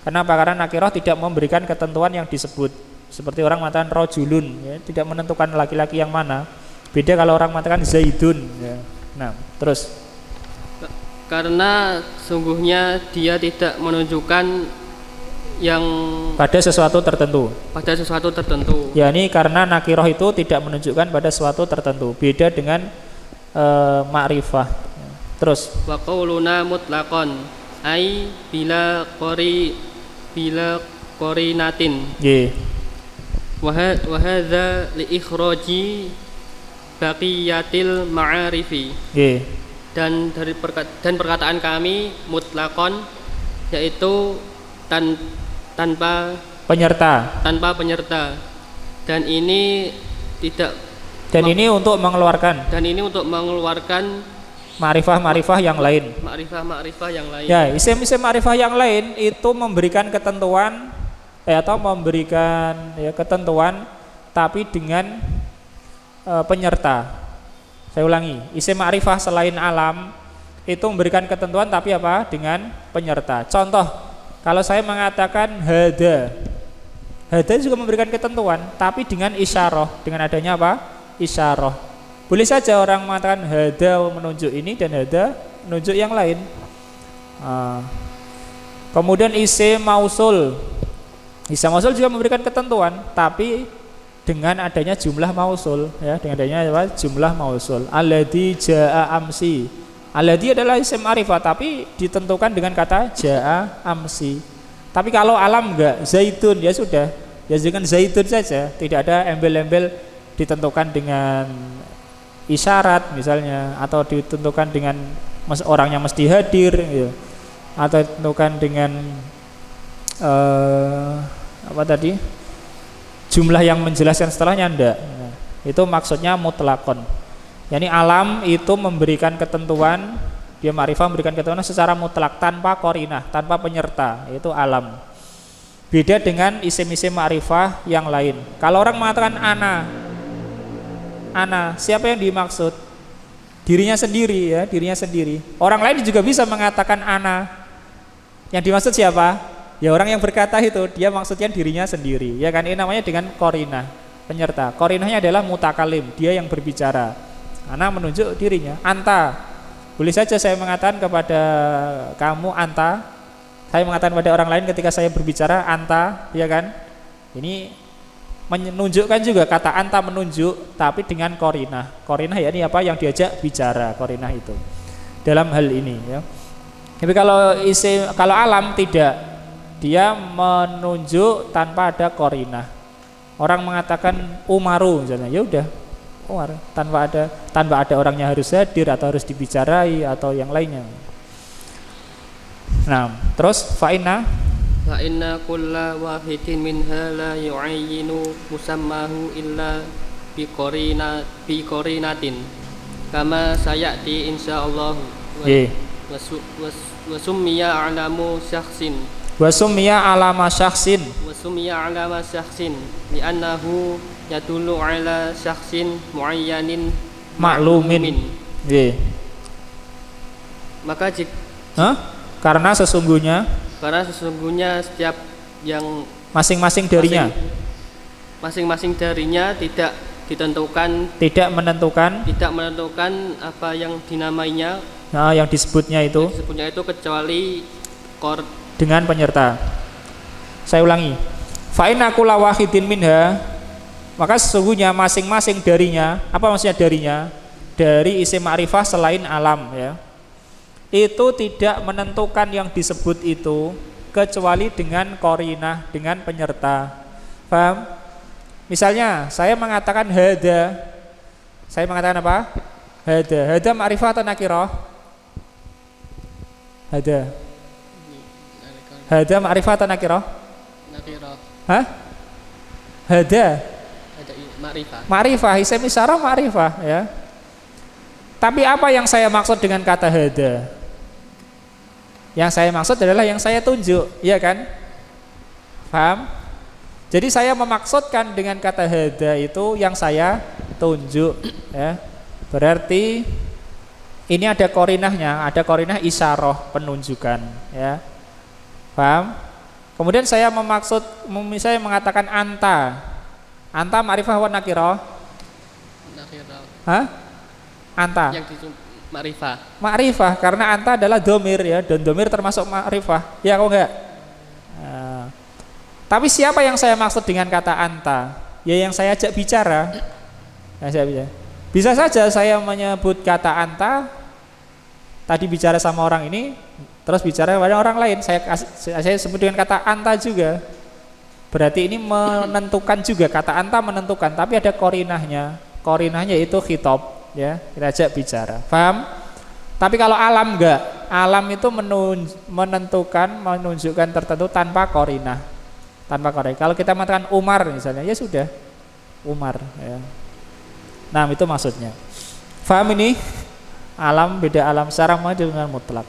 Speaker 2: Kenapa? Karena nakiroh tidak memberikan ketentuan yang disebut. Seperti orang mengatakan rojulun, ya, tidak menentukan laki-laki yang mana. Beda kalau orang mengatakan zaidun, ya. Nah, terus
Speaker 6: karena sungguhnya dia tidak menunjukkan yang
Speaker 2: pada sesuatu tertentu.
Speaker 6: Ya,
Speaker 2: ini karena nakiroh itu tidak menunjukkan pada sesuatu tertentu. Beda dengan ma'rifah. Terus
Speaker 6: wa qauluna mutlaqan ai bila qarinatin. Wa hadza li ikhraji baqiyatil ma'arifi. Dan perkataan kami mutlaqan, yaitu tanpa penyerta. Dan ini untuk mengeluarkan ma'rifah yang lain. Ya, isim-isim ma'rifah yang lain itu memberikan ketentuan atau memberikan ketentuan tapi dengan penyerta. Saya ulangi, isim ma'rifah selain alam itu memberikan ketentuan tapi apa? Dengan penyerta. Contoh, kalau saya mengatakan hada juga memberikan ketentuan tapi dengan isyarah, dengan adanya apa? Isyarah. Boleh saja orang mengatakan hada menunjuk ini dan hada menunjuk yang lain. Kemudian isim mausul juga memberikan ketentuan tapi dengan adanya jumlah mausul, ya, dengan adanya apa? Jumlah mausul. Alladzi jaa amsi,
Speaker 2: Alladhi adalah isim ma'rifah tapi ditentukan dengan kata jaa amsi. Tapi kalau alam enggak, zaitun ya sudah, ya dengan zaitun saja, tidak ada embel-embel ditentukan dengan isyarat misalnya, atau ditentukan dengan orangnya mesti hadir ya, atau ditentukan dengan apa tadi, jumlah yang menjelaskan setelahnya enggak. Nah, itu maksudnya mutlakon. Yani alam itu memberikan ketentuan, dia ma'rifah memberikan ketentuan secara mutlak tanpa korinah, tanpa penyerta, itu alam. Beda dengan isim-isim ma'rifah yang lain. Kalau orang mengatakan ana, siapa yang dimaksud? Dirinya sendiri ya, dirinya sendiri. Orang lain juga bisa mengatakan ana. Yang dimaksud siapa? Ya orang yang berkata itu, dia maksudnya dirinya sendiri. Ya kan, ini namanya dengan korinah, penyerta. Korinahnya adalah mutakalim, dia yang berbicara. Ana menunjuk dirinya. Anta, boleh saja saya mengatakan kepada kamu anta. Saya mengatakan pada orang lain ketika saya berbicara anta, ya kan? Ini menunjukkan juga, kata anta menunjuk, tapi dengan korinah. Korinah ya ini apa yang diajak bicara, korinah itu. Dalam hal ini ya. Tapi kalau alam tidak, dia menunjuk tanpa ada korinah. Orang mengatakan Umaru misalnya, ya udah Umar, tanpa ada orangnya harus hadir atau harus dibicarai atau yang lainnya. Nah, terus fa'inna
Speaker 6: kulla wahidin minha la yu'ayyinu musammahu illa biqorinatin kama sayati insyaallah wa summiya alamu syakhsin alama syakhsin li'annahu yadullu ala syakhsin muayyanin
Speaker 2: maklumin.
Speaker 6: Maka
Speaker 2: karena sesungguhnya
Speaker 6: setiap yang
Speaker 2: masing-masing darinya tidak menentukan apa yang dinamainya, yang disebutnya itu kecuali dengan penyerta. Saya ulangi, fa inna kulla wahidin minha, maka sesungguhnya masing-masing darinya, apa maksudnya darinya? Dari isim ma'rifah selain alam ya, itu tidak menentukan yang disebut itu kecuali dengan korinah, dengan penyerta. Paham? Misalnya saya mengatakan hada, saya mengatakan apa? Hada ma'rifah atau nakirah? Hada ma'rifah atau nakirah? Hah? Hada ma'rifah, isim isyarah ma'rifah ya. Tapi apa yang saya maksud dengan kata hada? Yang saya maksud adalah yang saya tunjuk, ya kan? Paham? Jadi saya memaksudkan dengan kata hada itu yang saya tunjuk ya. Berarti ini ada korinahnya, ada korinah isyarah, penunjukan ya. Paham? Kemudian saya mengatakan anta ma'rifah wa nakirah? Hah? Anta
Speaker 6: yang ma'rifah
Speaker 2: karena anta adalah domir ya, dan domir termasuk ma'rifah ya, kok enggak? Nah, tapi siapa yang saya maksud dengan kata anta? Ya yang saya ajak bicara. Bisa saja saya menyebut kata anta, tadi bicara sama orang ini, terus bicara pada orang lain, saya sebut dengan kata anta juga. Berarti ini menentukan juga, kata anta menentukan, tapi ada korinahnya itu khitab ya, kita ajak bicara. Paham? Tapi kalau alam enggak, alam itu menunjukkan tertentu tanpa korinah. Kalau kita mengatakan Umar misalnya, ya sudah Umar ya. Nah, itu maksudnya. Paham ini? Alam beda alam secara dengan mutlak.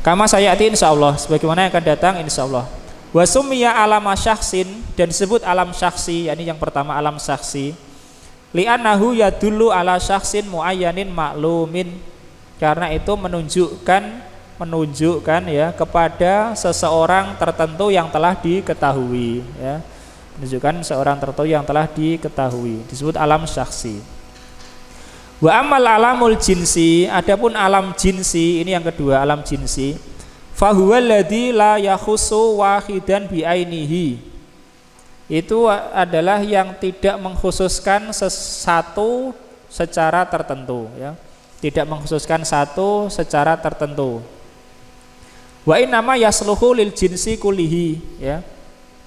Speaker 2: Kama sayati insyaallah, sebagaimana yang akan datang insyaallah. Wa summiya alama syakhsin, dan disebut alam syakhsi, yakni yang pertama alam syakhsi. Li'annahu yadullu ala syakhsin muayyanin maklumin, karena itu menunjukkan ya kepada seseorang tertentu yang telah diketahui ya. Menunjukkan seorang tertentu yang telah diketahui, disebut alam syakhsi. Wa amal alamul jinsi, adapun alam jinsi, ini yang kedua, alam jinsi. Fa huwa alladzi la yakhussu wahidan bi ainihi. Itu adalah yang tidak mengkhususkan secara tertentu ya. Tidak mengkhususkan satu secara tertentu. Wa innama yasluhu lil jinsi kulihi ya.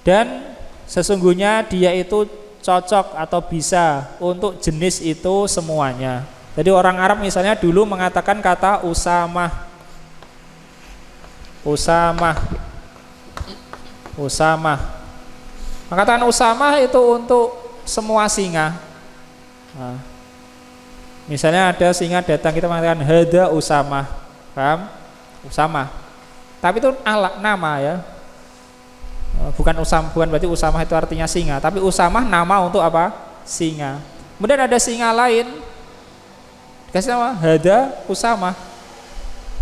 Speaker 2: Dan sesungguhnya dia itu cocok atau bisa untuk jenis itu semuanya. Jadi orang Arab misalnya dulu mengatakan kata usamah. Mengatakan usamah itu untuk semua singa. Nah, misalnya ada singa datang, kita mengatakan hada usamah, paham? Usamah. Tapi itu nama ya. Bukan berarti usamah itu artinya singa, tapi usamah nama untuk apa? Singa. Kemudian ada singa lain dikasih nama hada usamah.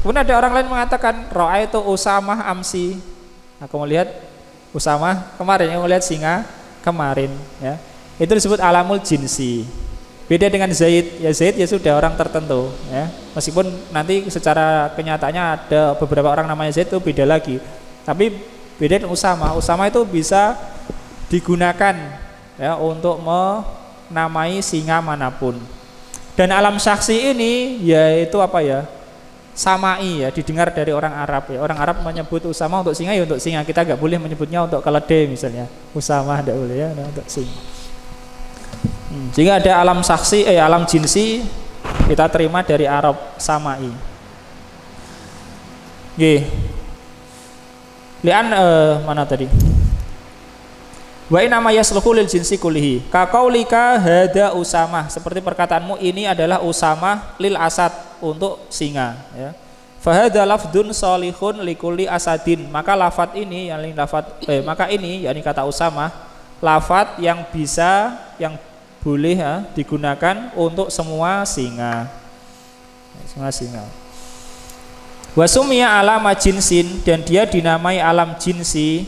Speaker 2: Kemudian ada orang lain mengatakan ra'aitu usamah amsi. Aku melihat usamah kemarin, aku melihat singa kemarin ya. Itu disebut alamul jinsi. Beda dengan Zaid. Ya Zaid ya sudah orang tertentu ya. Meskipun nanti secara kenyataannya ada beberapa orang namanya Zaid itu beda lagi. Tapi beda dengan Usama. Usama itu bisa digunakan ya untuk menamai singa manapun. Dan alam saksi ini yaitu apa ya? Samai ya, didengar dari orang Arab ya. Orang Arab menyebut Usama untuk singa ya untuk singa. Kita nggak boleh menyebutnya untuk keledai misalnya. Usama tidak boleh ya untuk singa. Jika ada alam saksi alam jinsi kita terima dari Arab samai. Nggih. Lian mana tadi? Wa inna ma yasluhu lil jinsi kullihi. Ka qaulika hada usamah, seperti perkataanmu ini adalah usamah lil asad untuk singa ya. Fa hadza lafdun salihun likulli asadin. Maka lafat ini maka ini yakni kata usamah lafat yang bisa yang boleh ya, digunakan untuk semua singa. Semua singa. Wa sumiya alama jinsin, dan dia dinamai alam jinsi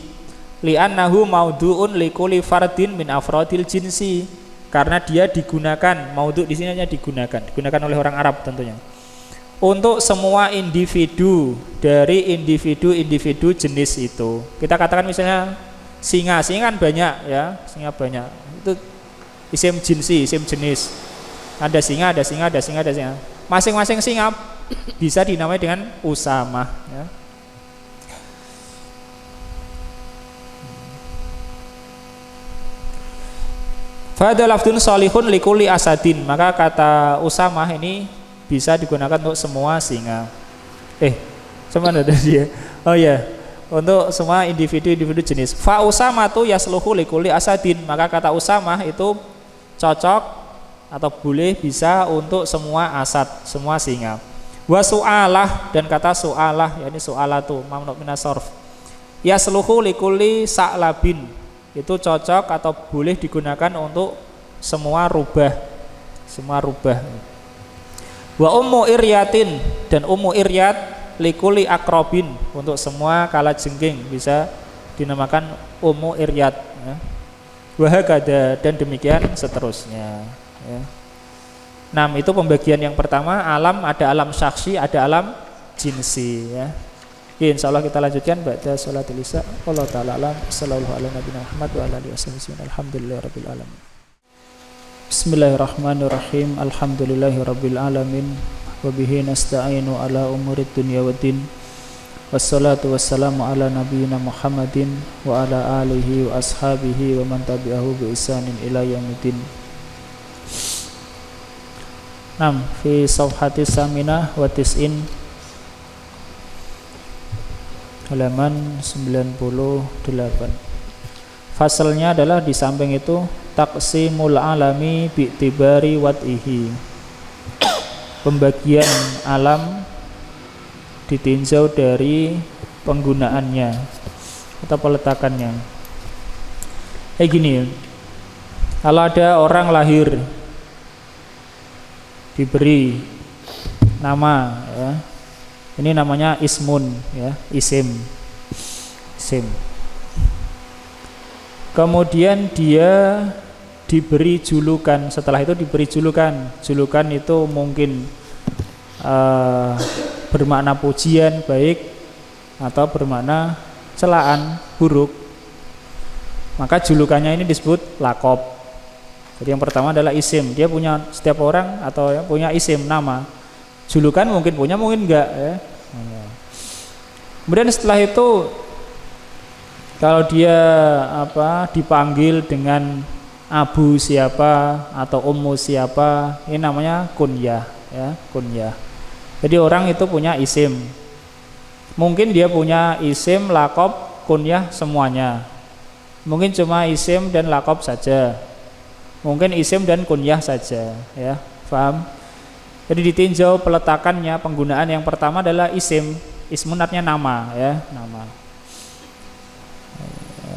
Speaker 2: li'annahu maudu'un likulli fardin min afrodil jinsi, karena dia digunakan, maudhu' di sini hanya digunakan oleh orang Arab tentunya, untuk semua individu dari individu jenis itu. Kita katakan misalnya singa kan banyak ya, singa banyak. Itu isim jinsi, isim jenis. Ada singa. Masing-masing singa bisa dinamai dengan usamah ya. Fadha lafdun salihun likulli asadin, maka kata usamah ini bisa digunakan untuk semua singa. Cuman ada dia. Oh ya, untuk semua individu jenis. Fa usamatu yasluhu likulli asadin, maka kata usamah itu cocok atau boleh bisa untuk semua asad, semua singa. Wa su'alah, dan kata su'alah yakni su'alatu mamnu minas sarf. Yasluhu likulli sa'labin, itu cocok atau boleh digunakan untuk semua rubah. Wa ummu iryatin, dan ummu iryat likuli akrobin, untuk semua kalajengking bisa dinamakan ummu iryat ya. Wa hakada, dan demikian seterusnya ya. Nah, itu pembagian yang pertama, alam, ada alam syakhsi, ada alam jinsi ya. Ya, insyaallah kita lanjutkan ba'da sholatul isya. Wallahu ta'ala alam. Sallallahu ala nabiyina Muhammad wa ala alihi wasallam. Alhamdulillahirabbil alamin. Bismillahirrahmanirrahim. Alhamdulillahirabbil alamin. Wa bihi nasta'inu ala umurid dunya waddin. Wassalatu wassalamu ala nabiyyina Muhammadin wa ala alihi wa ashabihi wa man tabi'ahu bi ihsanin ila yaumiddin. Nam fi safhati saminah wa tis'in, halaman 98. Fasalnya adalah di samping itu taqsimul alami bi'tibari wad'ihi, pembagian alam ditinjau dari penggunaannya atau peletakannya. Gini, kalau ada orang lahir diberi nama ya, ini namanya ismun ya, isim. Kemudian dia diberi julukan, setelah itu diberi julukan itu mungkin bermakna pujian baik atau bermakna celaan buruk, maka julukannya ini disebut lakob Jadi yang pertama adalah isim. Dia punya, setiap orang atau ya, punya isim, nama. Julukan mungkin punya, mungkin enggak ya. Kemudian setelah itu kalau dia dipanggil dengan abu siapa atau ummu siapa, ini namanya kunyah ya, kunyah. Jadi orang itu punya isim. Mungkin dia punya isim, lakob, kunyah semuanya. Mungkin cuma isim dan lakob saja. Mungkin isim dan kunyah saja ya. Paham? Jadi ditinjau peletakannya, penggunaan yang pertama adalah isim. Ismun artinya nama ya, nama.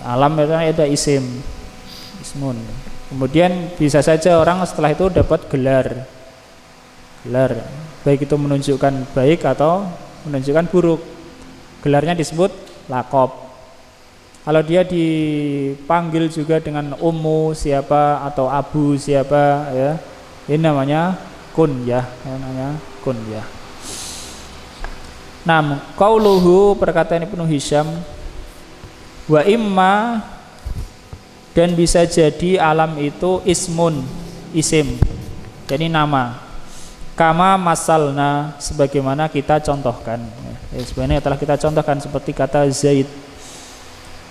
Speaker 2: Alam itu ada isim. Ismun. Kemudian bisa saja orang setelah itu dapat gelar. Gelar, baik itu menunjukkan baik atau menunjukkan buruk. Gelarnya disebut lakob. Kalau dia dipanggil juga dengan ummu siapa atau abu siapa ya, ini namanya kunyah, namanya kunyah. Nah, qauluhu, perkataan Ibnu Hisham, wa imma, dan bisa jadi alam itu ismun, isim, jadi nama. Kama masalna, sebagaimana kita contohkan. Ya, sebenarnya telah kita contohkan seperti kata Zaid.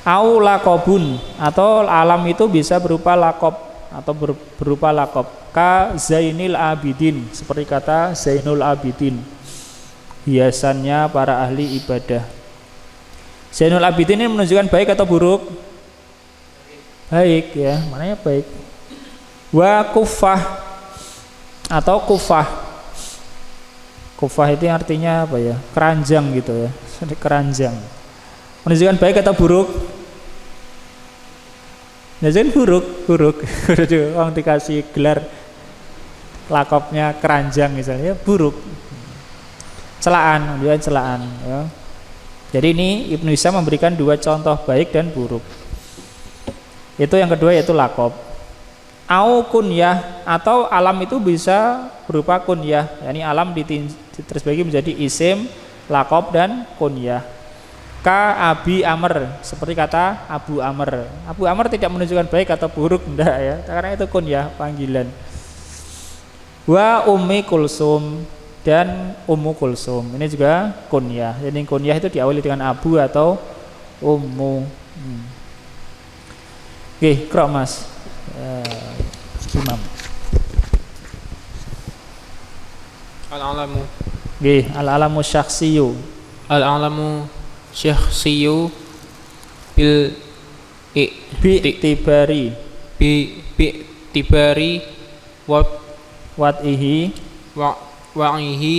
Speaker 2: Au lakobun, atau alam itu bisa berupa lakob atau berupa lakob. Ka Zainil Abidin, seperti kata Zainul Abidin, hiasannya para ahli ibadah. Zainul Abidin ini menunjukkan baik atau buruk? Baik ya, maknanya baik. Wa kufah atau kufah. Kufah itu artinya apa ya? Keranjang gitu ya, keranjang. Menunjukkan baik atau buruk? Menunjukkan buruk, buruk. Orang dikasih gelar lakopnya keranjang misalnya, buruk. Celaan, menunjukkan celaan. Ya. Jadi ini Ibnu Hisham memberikan dua contoh baik dan buruk. Itu yang kedua yaitu lakop. Au kunyah, atau alam itu bisa berupa kunyah. Yani alam terbagi menjadi isim, lakop dan kunyah. Ka Abi Amr, seperti kata Abu Amr. Abu Amr tidak menunjukkan baik atau buruk, enggak ya, karena itu kunyah, panggilan. Wa Ummi Kulsum, dan Ummu Kulsum, ini juga kunyah. Jadi kunyah itu diawali dengan Abu atau Ummu. Oke, Qra' Mas. Imam.
Speaker 3: Al-alamu.
Speaker 2: Nggih, al-alamu syakhsiyu.
Speaker 3: Al-alamu syakhsiyu bil
Speaker 2: tibari
Speaker 3: tibari
Speaker 2: watihi
Speaker 3: wa'ihi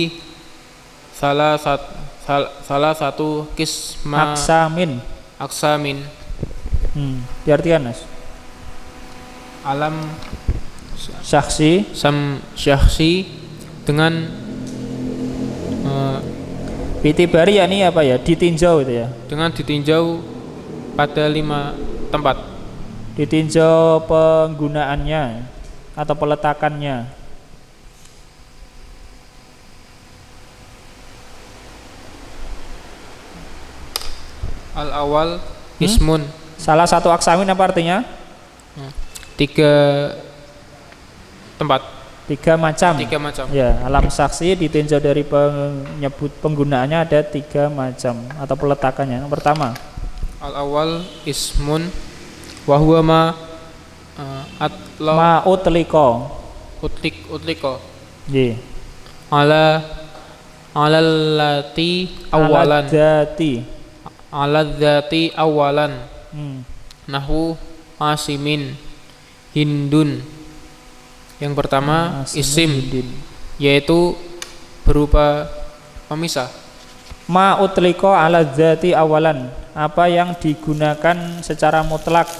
Speaker 3: salah satu kisma aksamin.
Speaker 2: Diartikan Mas.
Speaker 3: Alam
Speaker 2: syakhsi
Speaker 3: dengan
Speaker 2: bitibari yakni apa ya? Ditinjau itu ya.
Speaker 3: Dengan ditinjau pada 5 tempat.
Speaker 2: Ditinjau penggunaannya atau peletakannya.
Speaker 3: Al-awal ismun.
Speaker 2: Salah satu aksamin apa artinya?
Speaker 3: 3 tempat.
Speaker 2: 3 macam.
Speaker 3: 3 macam.
Speaker 2: Ya, alam saksi ditinjau dari penyebut penggunaannya ada 3 macam atau peletakannya. Yang pertama,
Speaker 3: al-awwal ismun wa huwa ma
Speaker 2: utliko.
Speaker 3: Utliko.
Speaker 2: Nggih.
Speaker 3: Alallati awalan. Aladzati awalan. Nahwu asimin hindun. Yang pertama isim, yaitu berupa pemisah.
Speaker 2: Ma utliko ala dzati awalan, apa yang digunakan secara mutlak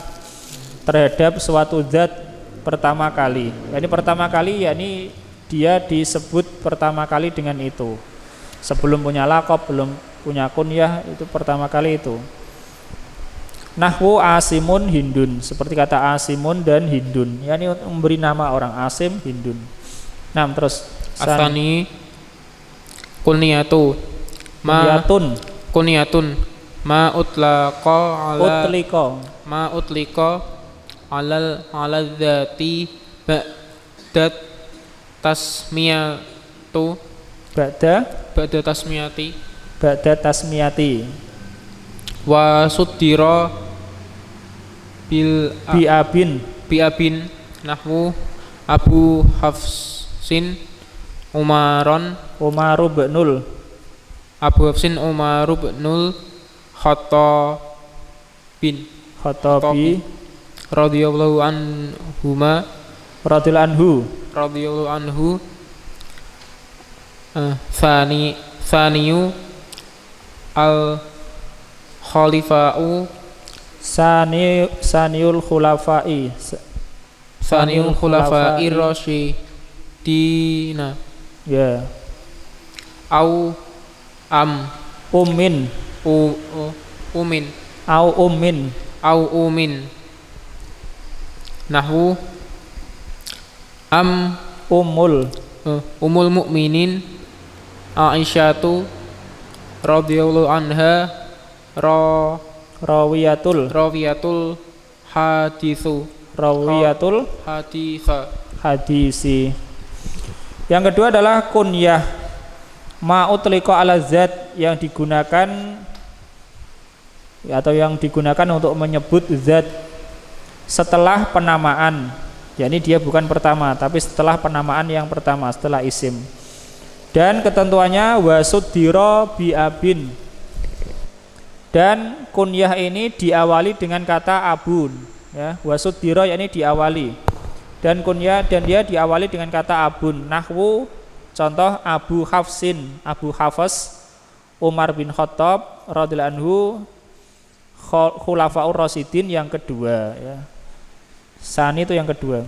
Speaker 2: terhadap suatu zat pertama kali. Yani pertama kali yakni dia disebut pertama kali dengan itu. Sebelum punya lakob, belum punya kunyah, itu pertama kali itu. Nahwu asimun hindun, seperti kata asimun dan hindun, yakni memberi nama orang asim, hindun. Nah, terus
Speaker 3: asani kunyatun ma utliqa alal dzati ba'da tasmiyatu
Speaker 2: ba'da
Speaker 3: tasmiyati
Speaker 2: tasmiyati
Speaker 3: wa suddira bil biabin nahwu Abu Hafsin
Speaker 2: Umaru binul
Speaker 3: Abu Hafsin Umaru binul Khattabi radhiyallahu anhu Thaniyu al khalifa'u
Speaker 2: Saniul khulafa'i
Speaker 3: rasyidina
Speaker 2: ya
Speaker 3: au
Speaker 2: umin
Speaker 3: nahwu umul mukminin Aisyatu radhiyallahu anha rawiyatul
Speaker 2: hadisi. Yang kedua adalah kunyah ma'utliqa ala zat, yang digunakan atau yang digunakan untuk menyebut zat setelah penamaan. Jadi dia bukan pertama, tapi setelah penamaan yang pertama, setelah isim. Dan ketentuannya wasuddira biabin. Dan kunyah ini diawali dengan kata abun, ya. Wasuddira yakni diawali. Dan kunyah dan dia diawali dengan kata abun. Nahwu contoh Abu Hafsin, Abu Hafs Umar bin Khattab radhiyallahu anhu, khulafaur rasyidin yang kedua, ya. Sani itu yang kedua.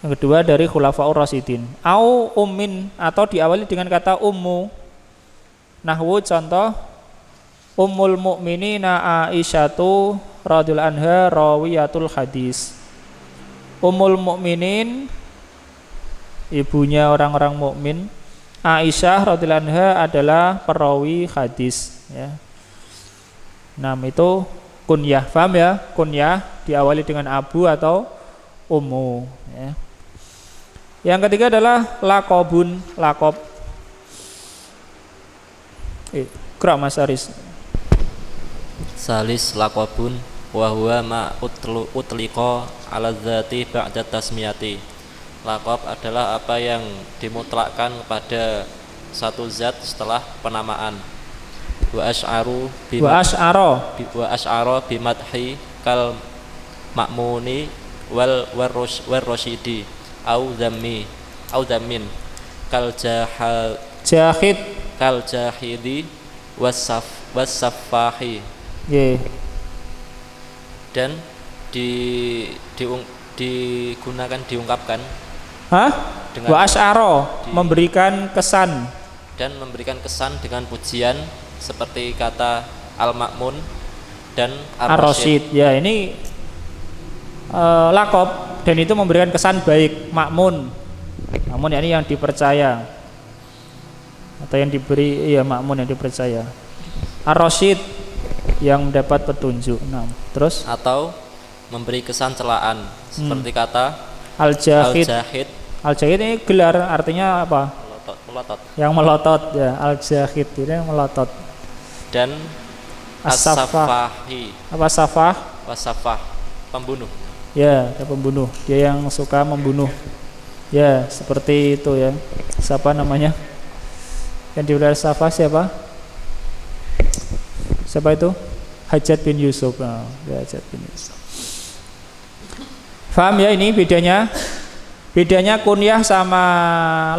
Speaker 2: Yang kedua dari khulafaur rasyidin. Au ummin, atau diawali dengan kata ummu. Nahwu contoh Ummul mukminina Aisyatu radhiyallahu anha rawiyatul hadis. Ummul mukminin, ibunya orang-orang mukmin. Aisyah radhiyallahu anha adalah perawi hadis, ya. Nah, itu kunyah, paham ya? Kunyah diawali dengan abu atau ummu, ya. Yang ketiga adalah lakobun, lakob. Qra' Mas Aris.
Speaker 4: Salis lakobun wa huwa ma utliqa ala dzati ba'da tasmiyati. Lakob adalah apa yang dimutlakkan kepada satu zat setelah penamaan. Wa asy'ara bimadhi kal ma'muni wal rasyidi au dhammin kal jahidi wassafahi. Dan digunakan diungkapkan
Speaker 2: wa asy'ara memberikan kesan,
Speaker 4: dan memberikan kesan dengan pujian seperti kata al-ma'mun dan ar-rasyid.
Speaker 2: Ya, ini lakob, dan itu memberikan kesan baik. Ma'mun yakni yang dipercaya atau yang diberi, ya, ma'mun yang dipercaya. Ar-rasyid yang mendapat petunjuk. Nah, terus
Speaker 4: atau memberi kesan celaan seperti kata
Speaker 2: al-jahid. Al-jahid ini gelar, artinya apa?
Speaker 4: Melotot.
Speaker 2: Yang melotot, ya. Al-jahid itu yang melotot.
Speaker 4: Dan as-safahi.
Speaker 2: Apa safah?
Speaker 4: Wasafah, pembunuh.
Speaker 2: Ya, pembunuh. Dia yang suka membunuh. Ya, seperti itu, ya. Siapa namanya? Yang diular safah siapa? Siapa itu? Hajjaj bin Yusuf. Nah, Hajjaj bin Yusuf. Faham ya ini bedanya? Bedanya kunyah sama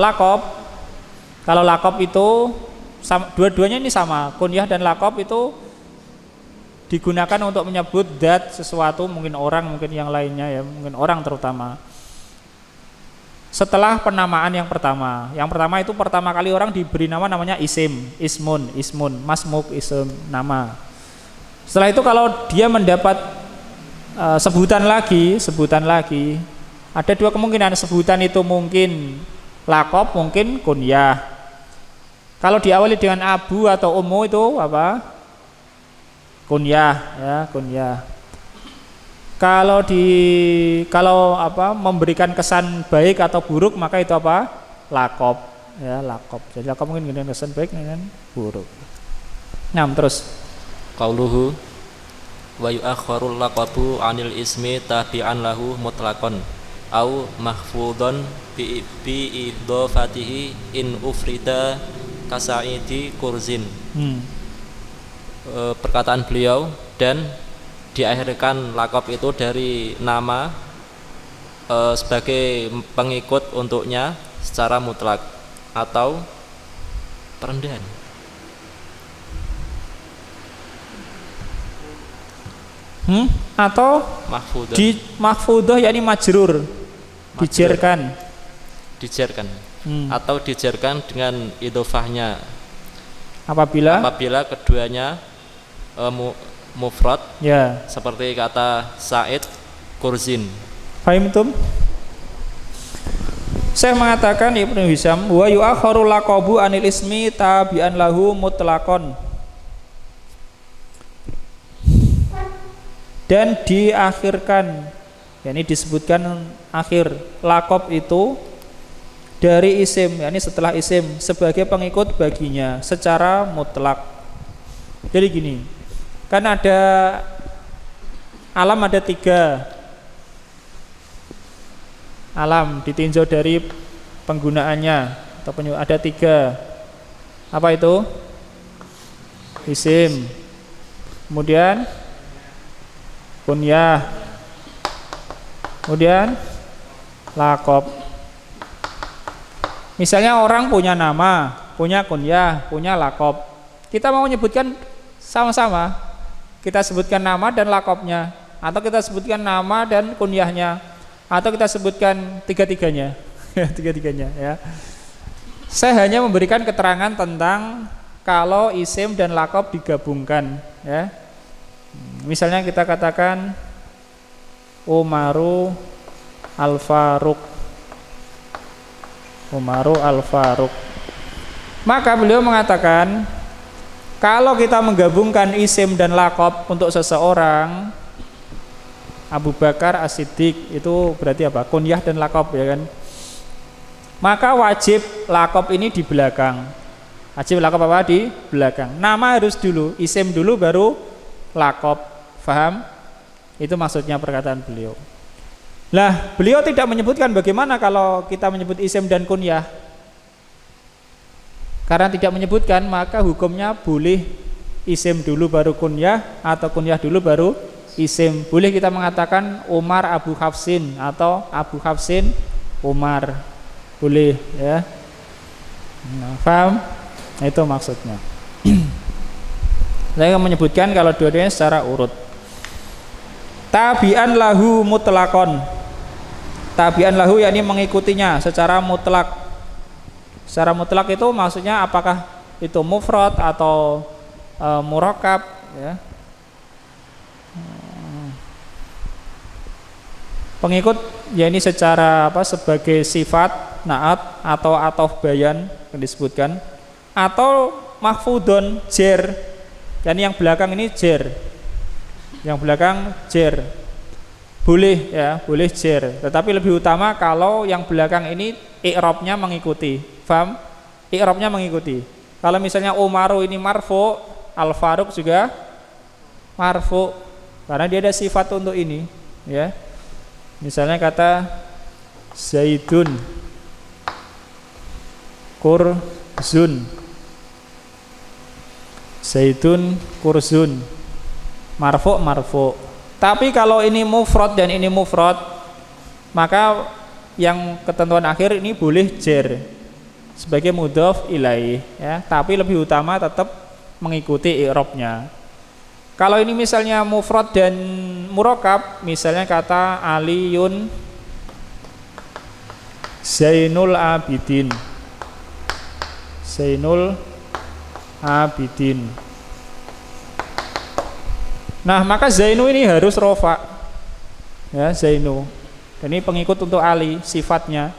Speaker 2: lakob. Kalau lakob itu dua-duanya ini sama. Kunyah dan lakob itu digunakan untuk menyebut zat sesuatu, mungkin orang, mungkin yang lainnya, ya, mungkin orang terutama. Setelah penamaan yang pertama. Yang pertama itu pertama kali orang diberi nama namanya isim, ismun, masmuk, isim, nama. Setelah itu kalau dia mendapat sebutan lagi, ada dua kemungkinan. Sebutan itu mungkin lakob, mungkin kunyah. Kalau diawali dengan abu atau ummu itu apa? Kunyah, ya, kunyah. Kalau memberikan kesan baik atau buruk maka itu apa? Lakop, ya lakop. Jadi lakop mungkin dengan kesan baik dengan buruk. Nah, terus
Speaker 4: Qauluhu wa yu'akhkharul laqabu 'anil ismi tabi'an lahu mutlaqan au mahfudhan bi idhofatihi in ufrida kasaidi kurzin. Perkataan beliau, dan diakhirkan lakop itu dari nama sebagai pengikut untuknya secara mutlak atau perendahan.
Speaker 2: Atau
Speaker 4: Mahfudah.
Speaker 2: di mahfudah yakni majrur, dijerkan.
Speaker 4: Atau dijerkan dengan idhofahnya
Speaker 2: Apabila
Speaker 4: keduanya mufrad,
Speaker 2: ya,
Speaker 4: seperti kata Said Kurzin.
Speaker 2: fahimtum? Saya mengatakan Ibnu Hisham wa yu'akharu laqabu anil ismi tabi'an lahu mutlaqan, dan diakhirkan, yakni disebutkan akhir laqab itu dari isim, yakni setelah isim sebagai pengikut baginya secara mutlak. Jadi gini, kan ada alam, ada 3 alam ditinjau dari penggunaannya atau ada 3. Apa itu? Isim, kemudian kunyah, kemudian laqab. Misalnya orang punya nama, punya kunyah, punya laqab. Kita mau menyebutkan sama-sama, kita sebutkan nama dan laqabnya, atau kita sebutkan nama dan kunyahnya, atau kita sebutkan tiga-tiganya. Tiga-tiganya, ya. Saya hanya memberikan keterangan tentang kalau isim dan laqab digabungkan, ya. Misalnya kita katakan Umaru Al-Faruq. Umaru Al-Faruq. Maka beliau mengatakan kalau kita menggabungkan isim dan laqab untuk seseorang, Abu Bakar As-Siddiq, itu berarti apa? Kunyah dan laqab, ya kan? Maka wajib laqab ini di belakang. Wajib laqab apa? Di belakang. Nama harus dulu, isim dulu baru laqab. Faham? Itu maksudnya perkataan beliau. Lah, beliau tidak menyebutkan bagaimana kalau kita menyebut isim dan kunyah. Karena tidak menyebutkan, maka hukumnya boleh isim dulu baru kunyah, atau kunyah dulu baru isim. Boleh kita mengatakan Umar Abu Hafsin atau Abu Hafsin Umar. Boleh, ya. Nah, paham? Nah, itu maksudnya. Saya menyebutkan kalau dua-duanya secara urut. Tabi'an lahu mutlaqon. Tabi'an lahu yakni mengikutinya secara mutlak. Secara mutlak itu maksudnya apakah itu mufrad atau murakkab, ya. Pengikut ya ini secara apa, sebagai sifat, naat atau atof bayan yang disebutkan, atau mahfudun jer, dan yang belakang ini jer, yang belakang jer, boleh, ya, boleh jer, tetapi lebih utama kalau yang belakang ini i'rabnya mengikuti. Faham? I'rabnya mengikuti. Kalau misalnya Umaru ini marfu, Al-Faruq juga marfu, karena dia ada sifat untuk ini, ya. Misalnya kata Zaidun kurzun, Zaidun kurzun, marfu. Tapi kalau ini mufrad dan ini mufrad, maka yang ketentuan akhir ini boleh jer sebagai mudhof ilaih, ya. Tapi lebih utama tetap mengikuti i'rabnya. Kalau ini misalnya mufrad dan murakkab, misalnya kata Aliyun Zainul Abidin, Zainul Abidin. Nah, maka Zainu ini harus rofa, ya, Zainu. Dan ini pengikut untuk Ali, sifatnya.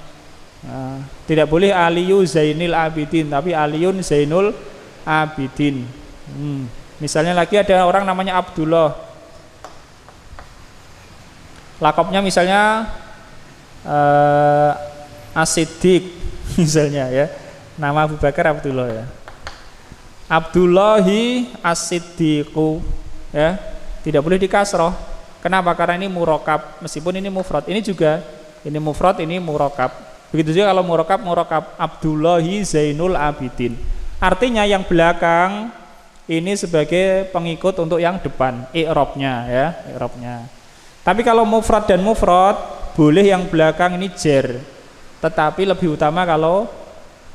Speaker 2: Nah, tidak boleh Aliyu Zainil Abidin, tapi Aliyun Zainul Abidin. Misalnya lagi ada orang namanya Abdullah. Lakopnya misalnya As-Siddiq misalnya ya. Nama Abu Bakar Abdullah ya. Abdullahi As-Siddiqu ya. Tidak boleh dikasroh. Kenapa? Karena ini murokab. Meskipun ini mufrad, ini juga ini mufrad, ini murokab. Begitu juga kalau murokab Abdullahi Zainul Abidin. Artinya yang belakang ini sebagai pengikut untuk yang depan, i'rabnya ya, i'rabnya. Tapi kalau mufrad dan mufrad boleh yang belakang ini jar. Tetapi lebih utama kalau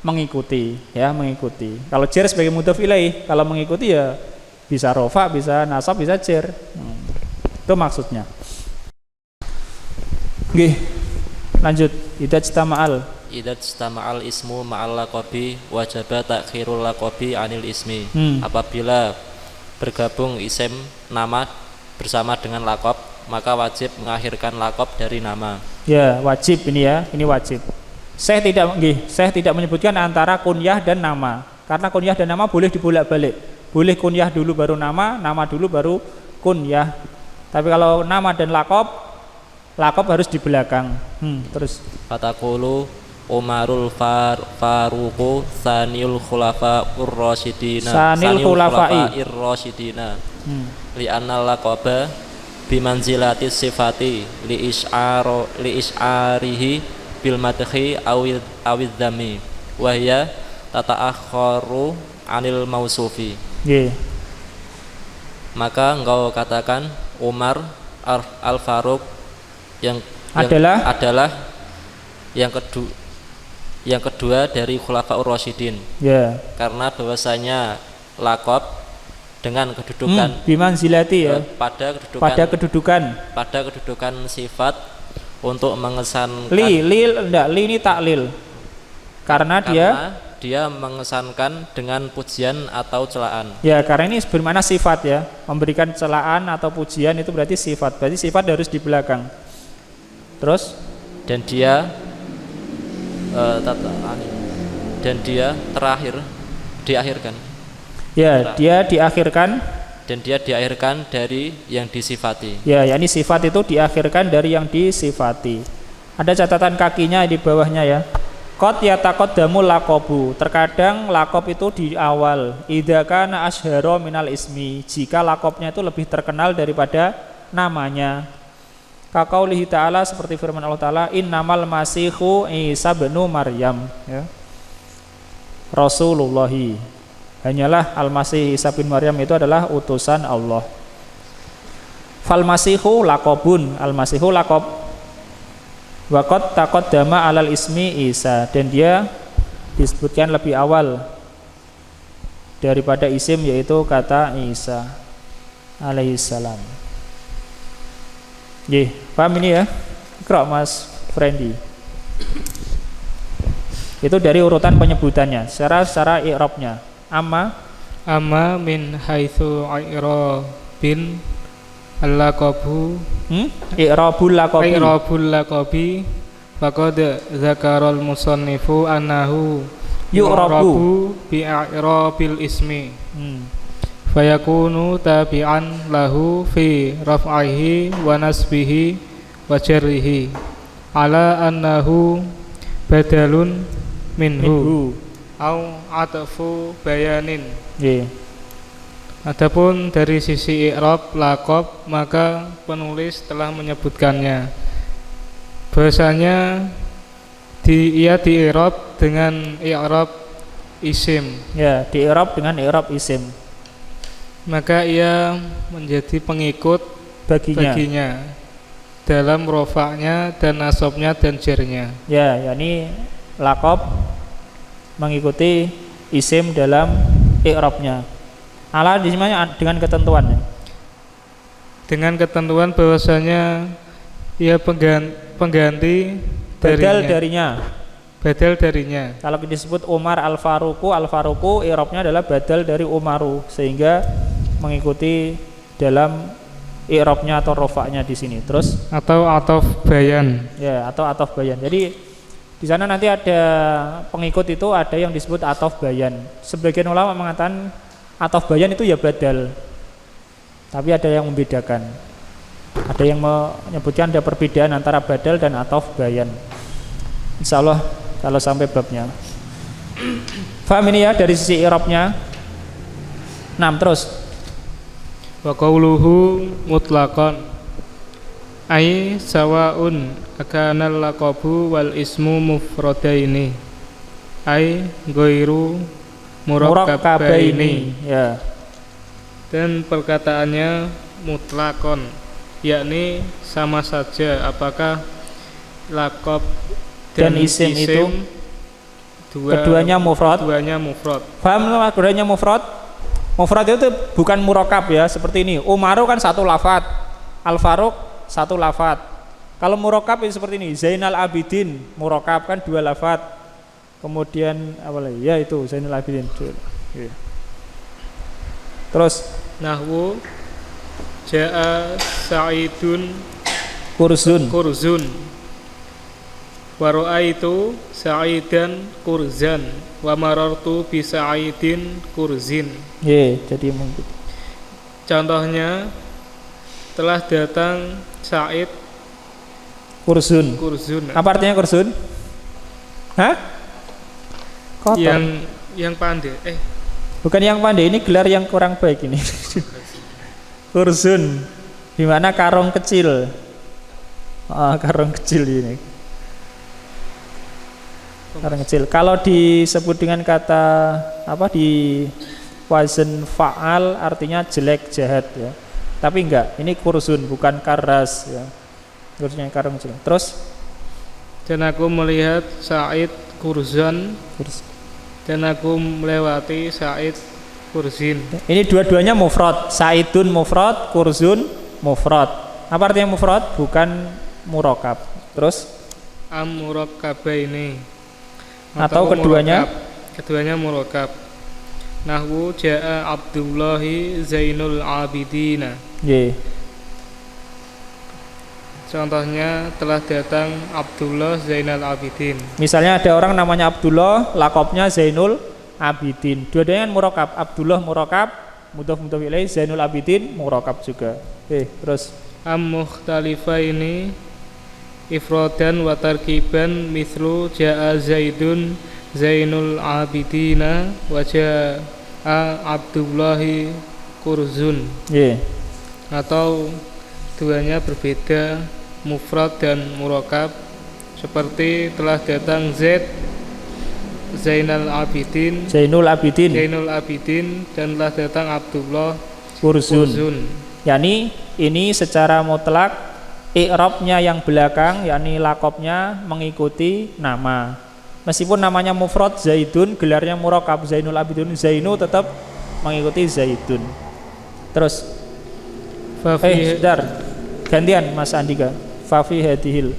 Speaker 2: mengikuti ya, mengikuti. Kalau jar sebagai mudhof ilaih, kalau mengikuti ya bisa rofa, bisa nasab, bisa jar. Itu maksudnya. Nggih. Lanjut. Idza
Speaker 4: istama'al ismu ma'al laqabi wajaba takhirul laqabi anil ismi. Apabila bergabung isim nama bersama dengan laqab, maka wajib mengakhirkan laqab dari nama.
Speaker 2: Ya, wajib ini ya, ini wajib. Saya tidak menyebutkan antara kunyah dan nama. Karena kunyah dan nama boleh dibolak-balik. Boleh kunyah dulu baru nama dulu baru kunyah. Tapi kalau nama dan laqab harus di belakang. Terus
Speaker 4: Fatakulu Umarul Faruqu Sanil Khulafa Ur-Rasyidina
Speaker 2: Sanil Khulafa'i
Speaker 4: Ir-Rasyidina Li'anna laqaba bimanzilati sifati li isyarihi bil madhi awid dhami wa hiya tata'akhkharu anil mausufi. Maka engkau katakan Umar Al-Faruq yang adalah yang kedua dari Khulafaur Rasyidin. Karena bahwasanya laqab dengan kedudukan
Speaker 2: bimanzilati ya,
Speaker 4: pada kedudukan sifat untuk mengesankan
Speaker 2: li ini taklil karena
Speaker 4: dia mengesankan dengan pujian atau celaan.
Speaker 2: Ya, karena ini bermakna sifat ya, memberikan celaan atau pujian itu berarti sifat. Berarti sifat harus di belakang. Terus
Speaker 4: dan dia diakhirkan.
Speaker 2: Ya, dia diakhirkan
Speaker 4: dan dia diakhirkan dari yang disifati.
Speaker 2: Ya, yakni sifat itu diakhirkan dari yang disifati. Ada catatan kakinya di bawahnya ya. Qad yataqaddamu laqabu. Terkadang laqab itu di awal. Idza kana asyhara minal ismi. Jika laqabnya itu lebih terkenal daripada namanya. Kaqaulihi ta'ala, seperti firman Allah Ta'ala, innamal masihu Isa bin Maryam ya. Rasulullahi. Hanyalah Al-Masih Isa bin Maryam itu adalah utusan Allah. Fal masihu laqabun, Al-Masihu laqab. Wa qad taqaddama alal ismi Isa, dan dia disebutkan lebih awal daripada isim yaitu kata Isa alaihissalam. Paham ini ya? Ikra Mas Friendly. Itu dari urutan penyebutannya secara i'rabnya. Amma
Speaker 5: min haitsu i'rabin al-laqabu
Speaker 2: i'rabul
Speaker 5: laqabi faqad dzakaral musannifu annahu
Speaker 2: yu'rabu
Speaker 5: bi i'rabil ismi fayakunu tabi'an lahu fi raf'ihi wa nasbihi wa jarrihi ala annahu badalun minhu au atfu bayanin. Adapun dari sisi i'rab laqab, maka penulis telah menyebutkannya bahwasanya ia di-i'rab dengan i'rab isim.
Speaker 2: Ya, di-i'rab dengan i'rab isim.
Speaker 5: Maka ia menjadi pengikut baginya dalam rofaknya dan nasabnya dan jarnya.
Speaker 2: Ya, yakni laqab mengikuti isim dalam i'rabnya. Ala di sini dengan ketentuan.
Speaker 5: Dengan ketentuan bahwasanya ia pengganti darinya. Badal darinya.
Speaker 2: Kalau disebut Umar Al-Faruqu i'rabnya adalah badal dari Umaru, sehingga mengikuti dalam i'rabnya atau rofaknya di sini. Terus
Speaker 5: atau ataf bayan.
Speaker 2: Ya, atau ataf bayan. Jadi di sana nanti ada pengikut itu ada yang disebut ataf bayan. Sebagian ulama mengatakan ataf bayan itu ya badal. Tapi ada yang membedakan. Ada yang menyebutkan ada perbedaan antara badal dan ataf bayan. Insyaallah kalau sampai babnya. Faham ini ya dari sisi i'rabnya. 6 terus.
Speaker 5: Wa qauluhu mutlaqan ai sawaun akanal laqabu wal ismu mufradaini ai ghairu murakkabaini
Speaker 2: ya.
Speaker 5: Dan perkataannya mutlaqon, yakni sama saja apakah laqab
Speaker 2: dan isim itu keduanya mufrad. Paham keduanya mufrad? Mufrad itu bukan murakab ya, seperti ini. Umaru kan satu lafadz, Al-Faruq satu lafadz. Kalau murakab itu seperti ini. Zainal Abidin murakab kan dua lafadz. Kemudian apa lagi? Ya itu Zainal Abidin. Terus
Speaker 5: nahwu jaa Sa'idun kurzun wa ra'aitu Sa'idan kurzan wa marartu bi Sa'idin kurzin.
Speaker 2: Jadi mungkin
Speaker 5: contohnya telah datang Sa'id
Speaker 2: kurzun. Apa artinya kurzun? Hah? Kotor.
Speaker 5: Yang pandai.
Speaker 2: Bukan yang pandai, ini gelar yang kurang baik ini. Kurzun, dimana karung kecil. Karung kecil ini. Karung kecil. Kalau disebut dengan kata apa di wazn fa'al artinya jelek, jahat ya. Tapi enggak, ini kurzun bukan karas ya. Kurzunnya karung kecil. Terus
Speaker 5: dan aku melihat Sa'id kurzan dan aku melewati Sa'id kurzin.
Speaker 2: Ini dua-duanya mufrad. Sa'idun mufrad, kurzun mufrad. Apa artinya mufrad? Bukan murakab. Terus
Speaker 5: murakkabaini
Speaker 2: atau keduanya?
Speaker 5: Keduanya murakab. Nahwu jaa Abdullahi Zainul Abidina. Contohnya telah datang Abdullah Zainal Abidin.
Speaker 2: Misalnya ada orang namanya Abdullah, lakopnya Zainul Abidin. Dua-duanya murakab. Abdullah murakab, mudhof ilaih, Zainul Abidin murakab juga. Terus
Speaker 5: mukhtalifaini ifradan wa tarkiban mithlu jaa Zaidun Zainul Abidina wa jaa Abdullahi kurzun. Atau duanya berbeda, mufrad dan murakab, seperti telah datang Zainul Abidin dan telah datang Abdullah kurzun.
Speaker 2: Yani ini secara mutlak i'rabnya yang belakang, yakni lakopnya mengikuti nama. Meskipun namanya mufrad Zaidun, gelarnya murakab Zainul Abidin, Zainu tetap mengikuti Zaidun. Terus Dar gantian Mas Andika. Fafi hadhil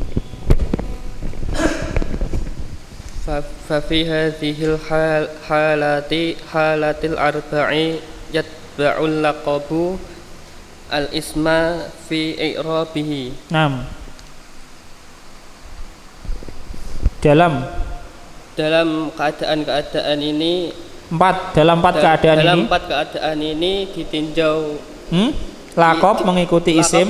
Speaker 7: halatil arba'i yatba'ul laqabu al isma fi i'rabihi. Dalam keadaan ini
Speaker 2: dalam empat
Speaker 7: keadaan ini ditinjau
Speaker 2: lakop mengikuti isim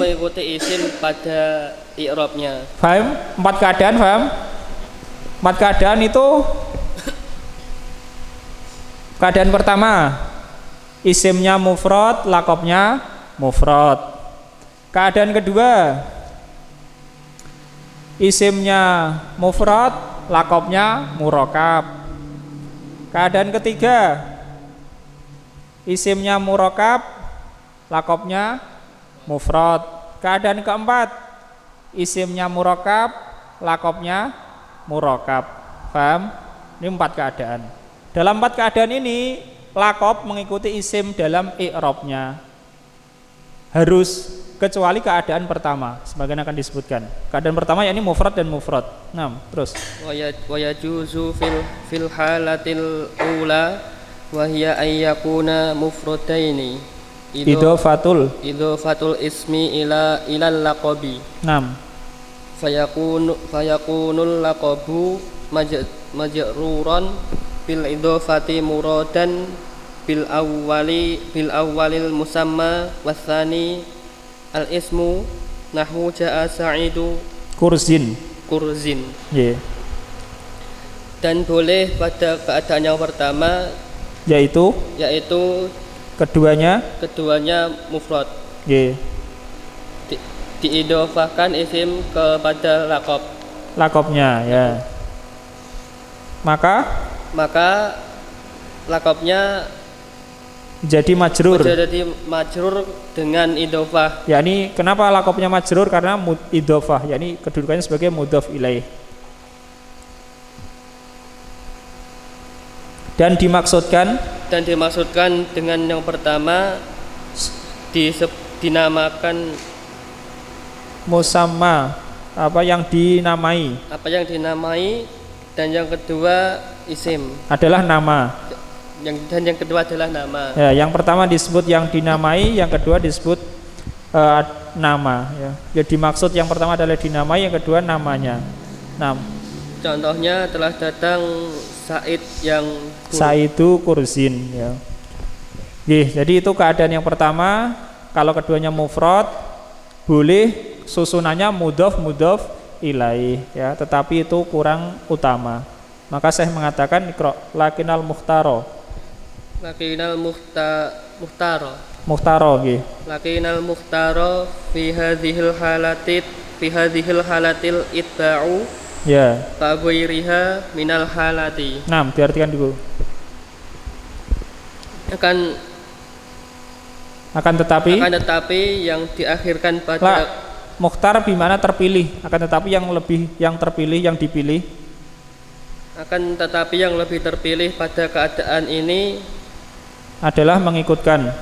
Speaker 7: pada i'rabnya.
Speaker 2: Paham? 4 keadaan, paham? 4 keadaan itu keadaan pertama isimnya mufrad, lakopnya mufrad. Keadaan kedua isimnya mufrad, lakopnya murakab. Keadaan ketiga isimnya murakab, lakopnya mufrad. Keadaan keempat isimnya murakab, lakopnya murakab. Paham? Ini 4 keadaan. Dalam 4 keadaan ini lakop mengikuti isim dalam i'rabnya. Harus, kecuali keadaan pertama sebagaimana akan disebutkan. Keadaan pertama yakni mufrad dan mufrad. Terus
Speaker 7: wa yajuzu fil halatil ula wa hiya ayyakuna mufradaini
Speaker 2: idhofatul
Speaker 7: ismi ilal laqabi. Fayakunul laqabu majruran bil idhofati muradan bil awwalil musamma wasani al ismu nahwu ja'a sa'idu
Speaker 2: kurzin.
Speaker 7: kurzin.
Speaker 2: Nggih.
Speaker 7: Dan boleh pada keadaan yang pertama
Speaker 2: Yaitu keduanya
Speaker 7: mufrad.
Speaker 2: nggih.
Speaker 7: Diidhofahkan isim kepada
Speaker 2: Lakopnya ya. Maka
Speaker 7: lakopnya
Speaker 2: jadi majrur.
Speaker 7: jadi majrur dengan idhofah.
Speaker 2: Yakni kenapa lakopnya majrur? Karena idhofah, yakni kedudukannya sebagai mudhof ilaih. Dan dimaksudkan dengan yang pertama dinamakan musamma, apa yang dinamai,
Speaker 7: dan yang kedua isim.
Speaker 2: adalah nama.
Speaker 7: Dan yang kedua adalah nama.
Speaker 2: Ya, yang pertama disebut yang dinamai, yang kedua disebut nama ya. Yang dimaksud yang pertama adalah dinamai, yang kedua namanya. Nah,
Speaker 7: contohnya telah datang Said yang
Speaker 2: Saidu kurzin ya. Jadi itu keadaan yang pertama. Kalau keduanya mufrad boleh susunannya mudhof ilaih ya, tetapi itu kurang utama. Maka saya mengatakan iqra lakinal muhtaro nggih.
Speaker 7: Lakinal muhtaro fi hadhil halatil itba'u
Speaker 2: Ya.
Speaker 7: Faghairiha minal halati.
Speaker 2: Nah, diartikan dulu. Akan tetapi
Speaker 7: yang diakhirkan pada
Speaker 2: mukhtar bimana terpilih, akan tetapi yang terpilih, yang dipilih.
Speaker 7: Akan tetapi yang lebih terpilih pada keadaan ini
Speaker 2: adalah mengikutkan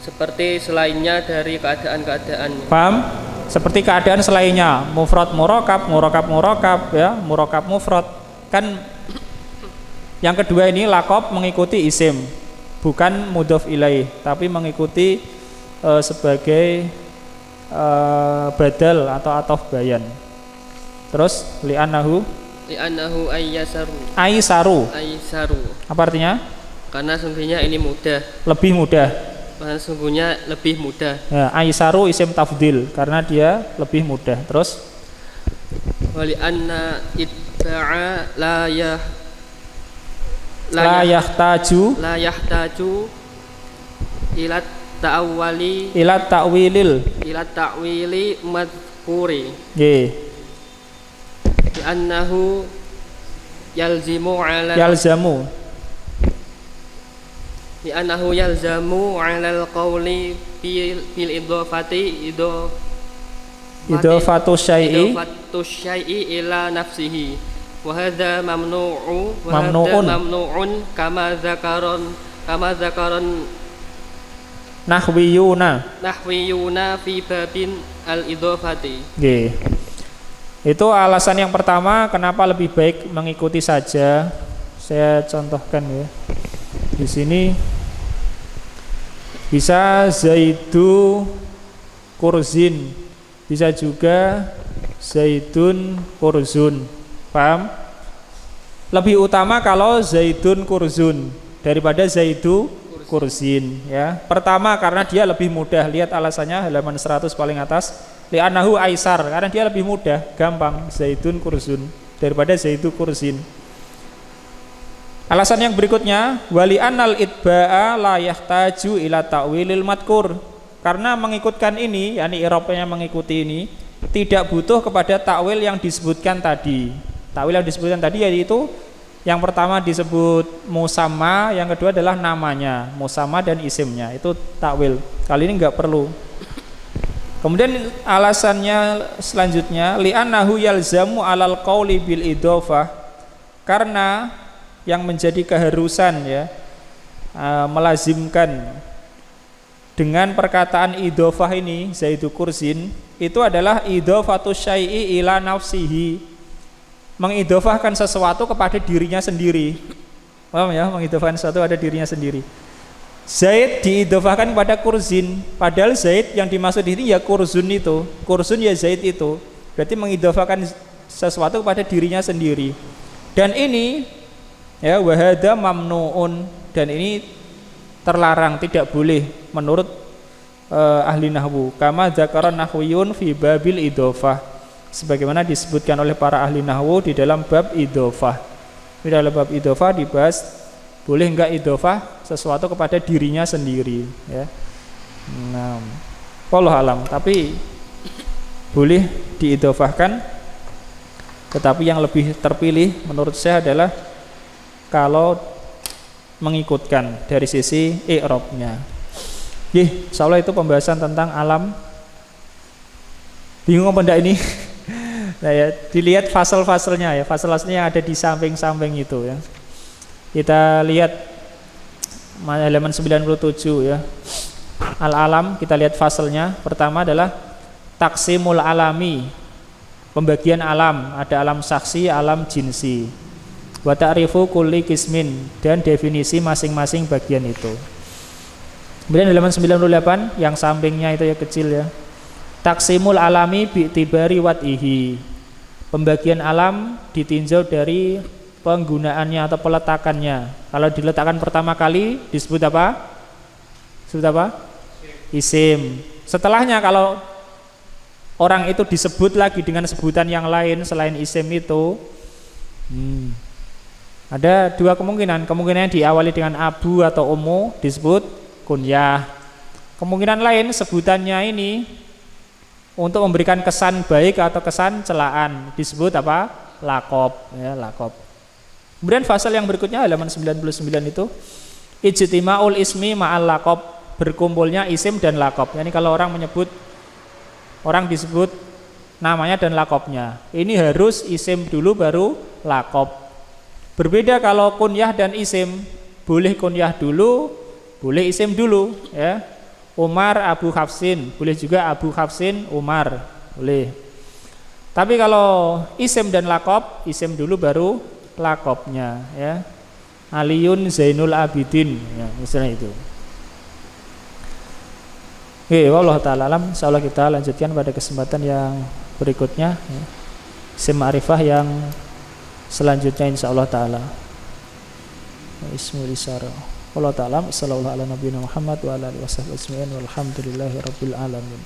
Speaker 7: seperti selainnya dari keadaan-keadaan.
Speaker 2: Paham? Seperti keadaan selainnya, mufrad murokab ya, murokab mufrad. Kan yang kedua ini lakob mengikuti isim, bukan mudhof ilaih, tapi mengikuti sebagai badal atau atof bayan. Terus li'annahu aisaru. Apa artinya?
Speaker 7: Karena sungguhnya ini mudah.
Speaker 2: Lebih mudah.
Speaker 7: Karena sungguhnya lebih mudah.
Speaker 2: Ya, aisaru isim tafdil karena dia lebih mudah. Terus
Speaker 7: wali anna itba'a la yahtaju ila ta'wili madhkuri.
Speaker 2: Nggih.
Speaker 7: Di annahu yalzamu ala al-qawli bil idhofatu syai'i ila nafsihi wa hadha mamnu'un kama zakaron
Speaker 2: nahwiyuna
Speaker 7: fi babin al-idhofati.
Speaker 2: Nggih. Itu alasan yang pertama kenapa lebih baik mengikuti saja. Saya contohkan ya. Di sini bisa Zaidu kurzin, bisa juga Zaidun kurzun. Paham? Lebih utama kalau Zaidun kurzun daripada Zaidu kurzin ya. Pertama karena dia lebih mudah. Lihat alasannya halaman 100 paling atas. Li'annahu aisar, karena dia lebih mudah, gampang. Zaidun kurzun daripada Zaidu kurzin. Alasan yang berikutnya, wali anal itba'a la yahtaju ila ta'wilil madkur. Karena mengikutkan ini, yakni i'rabnya mengikuti ini, tidak butuh kepada takwil yang disebutkan tadi. Takwil yang disebutkan tadi yaitu yang pertama disebut musamma, yang kedua adalah namanya, musamma dan isimnya. Itu takwil. Kali ini enggak perlu. Kemudian alasannya selanjutnya, li'annahu yalzamu alal qawli bil idhofah. Karena yang menjadi keharusan ya, melazimkan dengan perkataan idhofah ini Zaidu kurzin itu adalah idhofatu syai'i ila nafsihi, mengidhofahkan sesuatu kepada dirinya sendiri. Paham ya? Mengidhofahkan sesuatu pada dirinya sendiri. Zaid diidhofahkan kepada kurzin, padahal Zaid yang dimaksud ini ya kurzun itu, kurzun ya Zaid itu. Berarti mengidhofahkan sesuatu kepada dirinya sendiri. Dan ini ya wahada mamnuun, dan ini terlarang, tidak boleh menurut ahli nahwu, kama dzakara nahwiyun fi babil idhofah, sebagaimana disebutkan oleh para ahli nahwu di dalam bab idhofah. Di dalam bab idhofah dibahas boleh enggak idhofah sesuatu kepada dirinya sendiri, ya. Nah, wallahu alam, tapi boleh diidhofahkan, tetapi yang lebih terpilih menurut saya adalah kalau mengikutkan dari sisi i'rabnya. Insyaallah itu pembahasan tentang alam. Bingung apa enggak ini? Nah, ya, dilihat fasal-fasalnya ya, fasal-fasalnya yang ada di samping-samping itu ya. Kita lihat halaman 97 ya. Al-alam, kita lihat fasalnya. Pertama adalah taksimul alami, pembagian alam, ada alam saksi, alam jinsi. Wa ta'rifu kulli qismin, dan definisi masing-masing bagian itu. Kemudian halaman 98 yang sampingnya itu ya kecil ya. Taksimul alami bi'tibari wat'ihi, pembagian alam ditinjau dari penggunaannya atau peletakannya. Kalau diletakkan pertama kali disebut apa? Disebut apa? Isim. Setelahnya kalau orang itu disebut lagi dengan sebutan yang lain selain isim itu, ada dua kemungkinan. Kemungkinan diawali dengan abu atau ummu disebut kunyah. Kemungkinan lain sebutannya ini untuk memberikan kesan baik atau kesan celaan disebut apa? Lakob, ya, lakob. Kemudian fasal yang berikutnya halaman 99 itu ijtima'ul ismi ma'al lakob, berkumpulnya isim dan lakob. Yani kalau orang menyebut, orang disebut namanya dan lakobnya, ini harus isim dulu baru lakob. Berbeda kalau kunyah dan isim, boleh kunyah dulu, boleh isim dulu ya. Umar Abu Hafsin, boleh juga Abu Hafsin Umar, boleh. Tapi kalau isim dan lakob, isim dulu baru lakobnya ya. Aliun Zainul Abidin ya, misalnya itu. Oke, wallahu ta'ala alam. Insyaallah kita lanjutkan pada kesempatan yang berikutnya ya. Isim ma'rifah yang selanjutnya insyaallah ta'ala. Ismul isyarah. Wallahu ta'ala, sallallahu ala nabiyina Muhammad wa ala alihi washabbihi ajma'in walhamdulillahi rabbil alamin.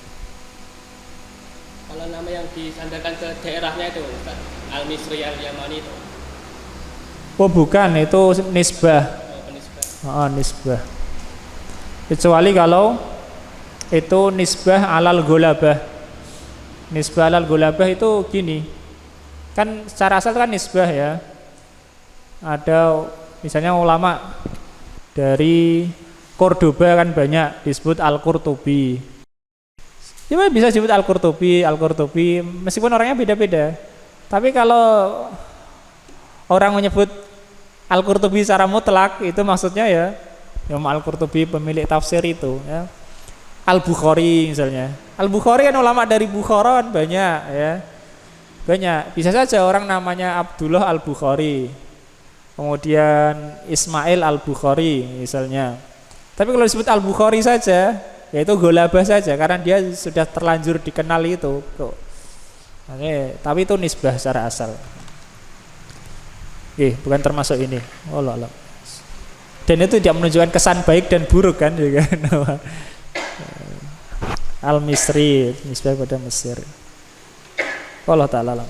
Speaker 7: Kalau nama yang disandarkan ke daerahnya itu Ustaz, Al-Misri Al-Yamani itu.
Speaker 2: Oh bukan, itu nisbah.
Speaker 7: Oh,
Speaker 2: Nisbah. Kecuali kalau itu nisbah alal golabah. Nisbah alal golabah itu gini, kan secara asal kan nisbah ya. Ada misalnya ulama dari Cordoba kan banyak disebut Al-Qurtubi. Ya bisa disebut Al-Qurtubi meskipun orangnya beda-beda. Tapi kalau orang menyebut Al-Qurtubi secara mutlak itu maksudnya ya Imam Al-Qurtubi pemilik tafsir itu ya. Al-Bukhari misalnya. Al-Bukhari kan ulama dari Bukhara kan banyak ya. Banyak. Bisa saja orang namanya Abdullah Al-Bukhari, kemudian Ismail Al-Bukhari misalnya. Tapi kalau disebut Al-Bukhari saja, yaitu golabah saja karena dia sudah terlanjur dikenal itu. Oke, tapi itu nisbah secara asal. Bukan termasuk ini. Allah Allah. Dan itu tidak menunjukkan kesan baik dan buruk kan juga. Al-Misri, nisbah pada Mesir. Allah ta'ala.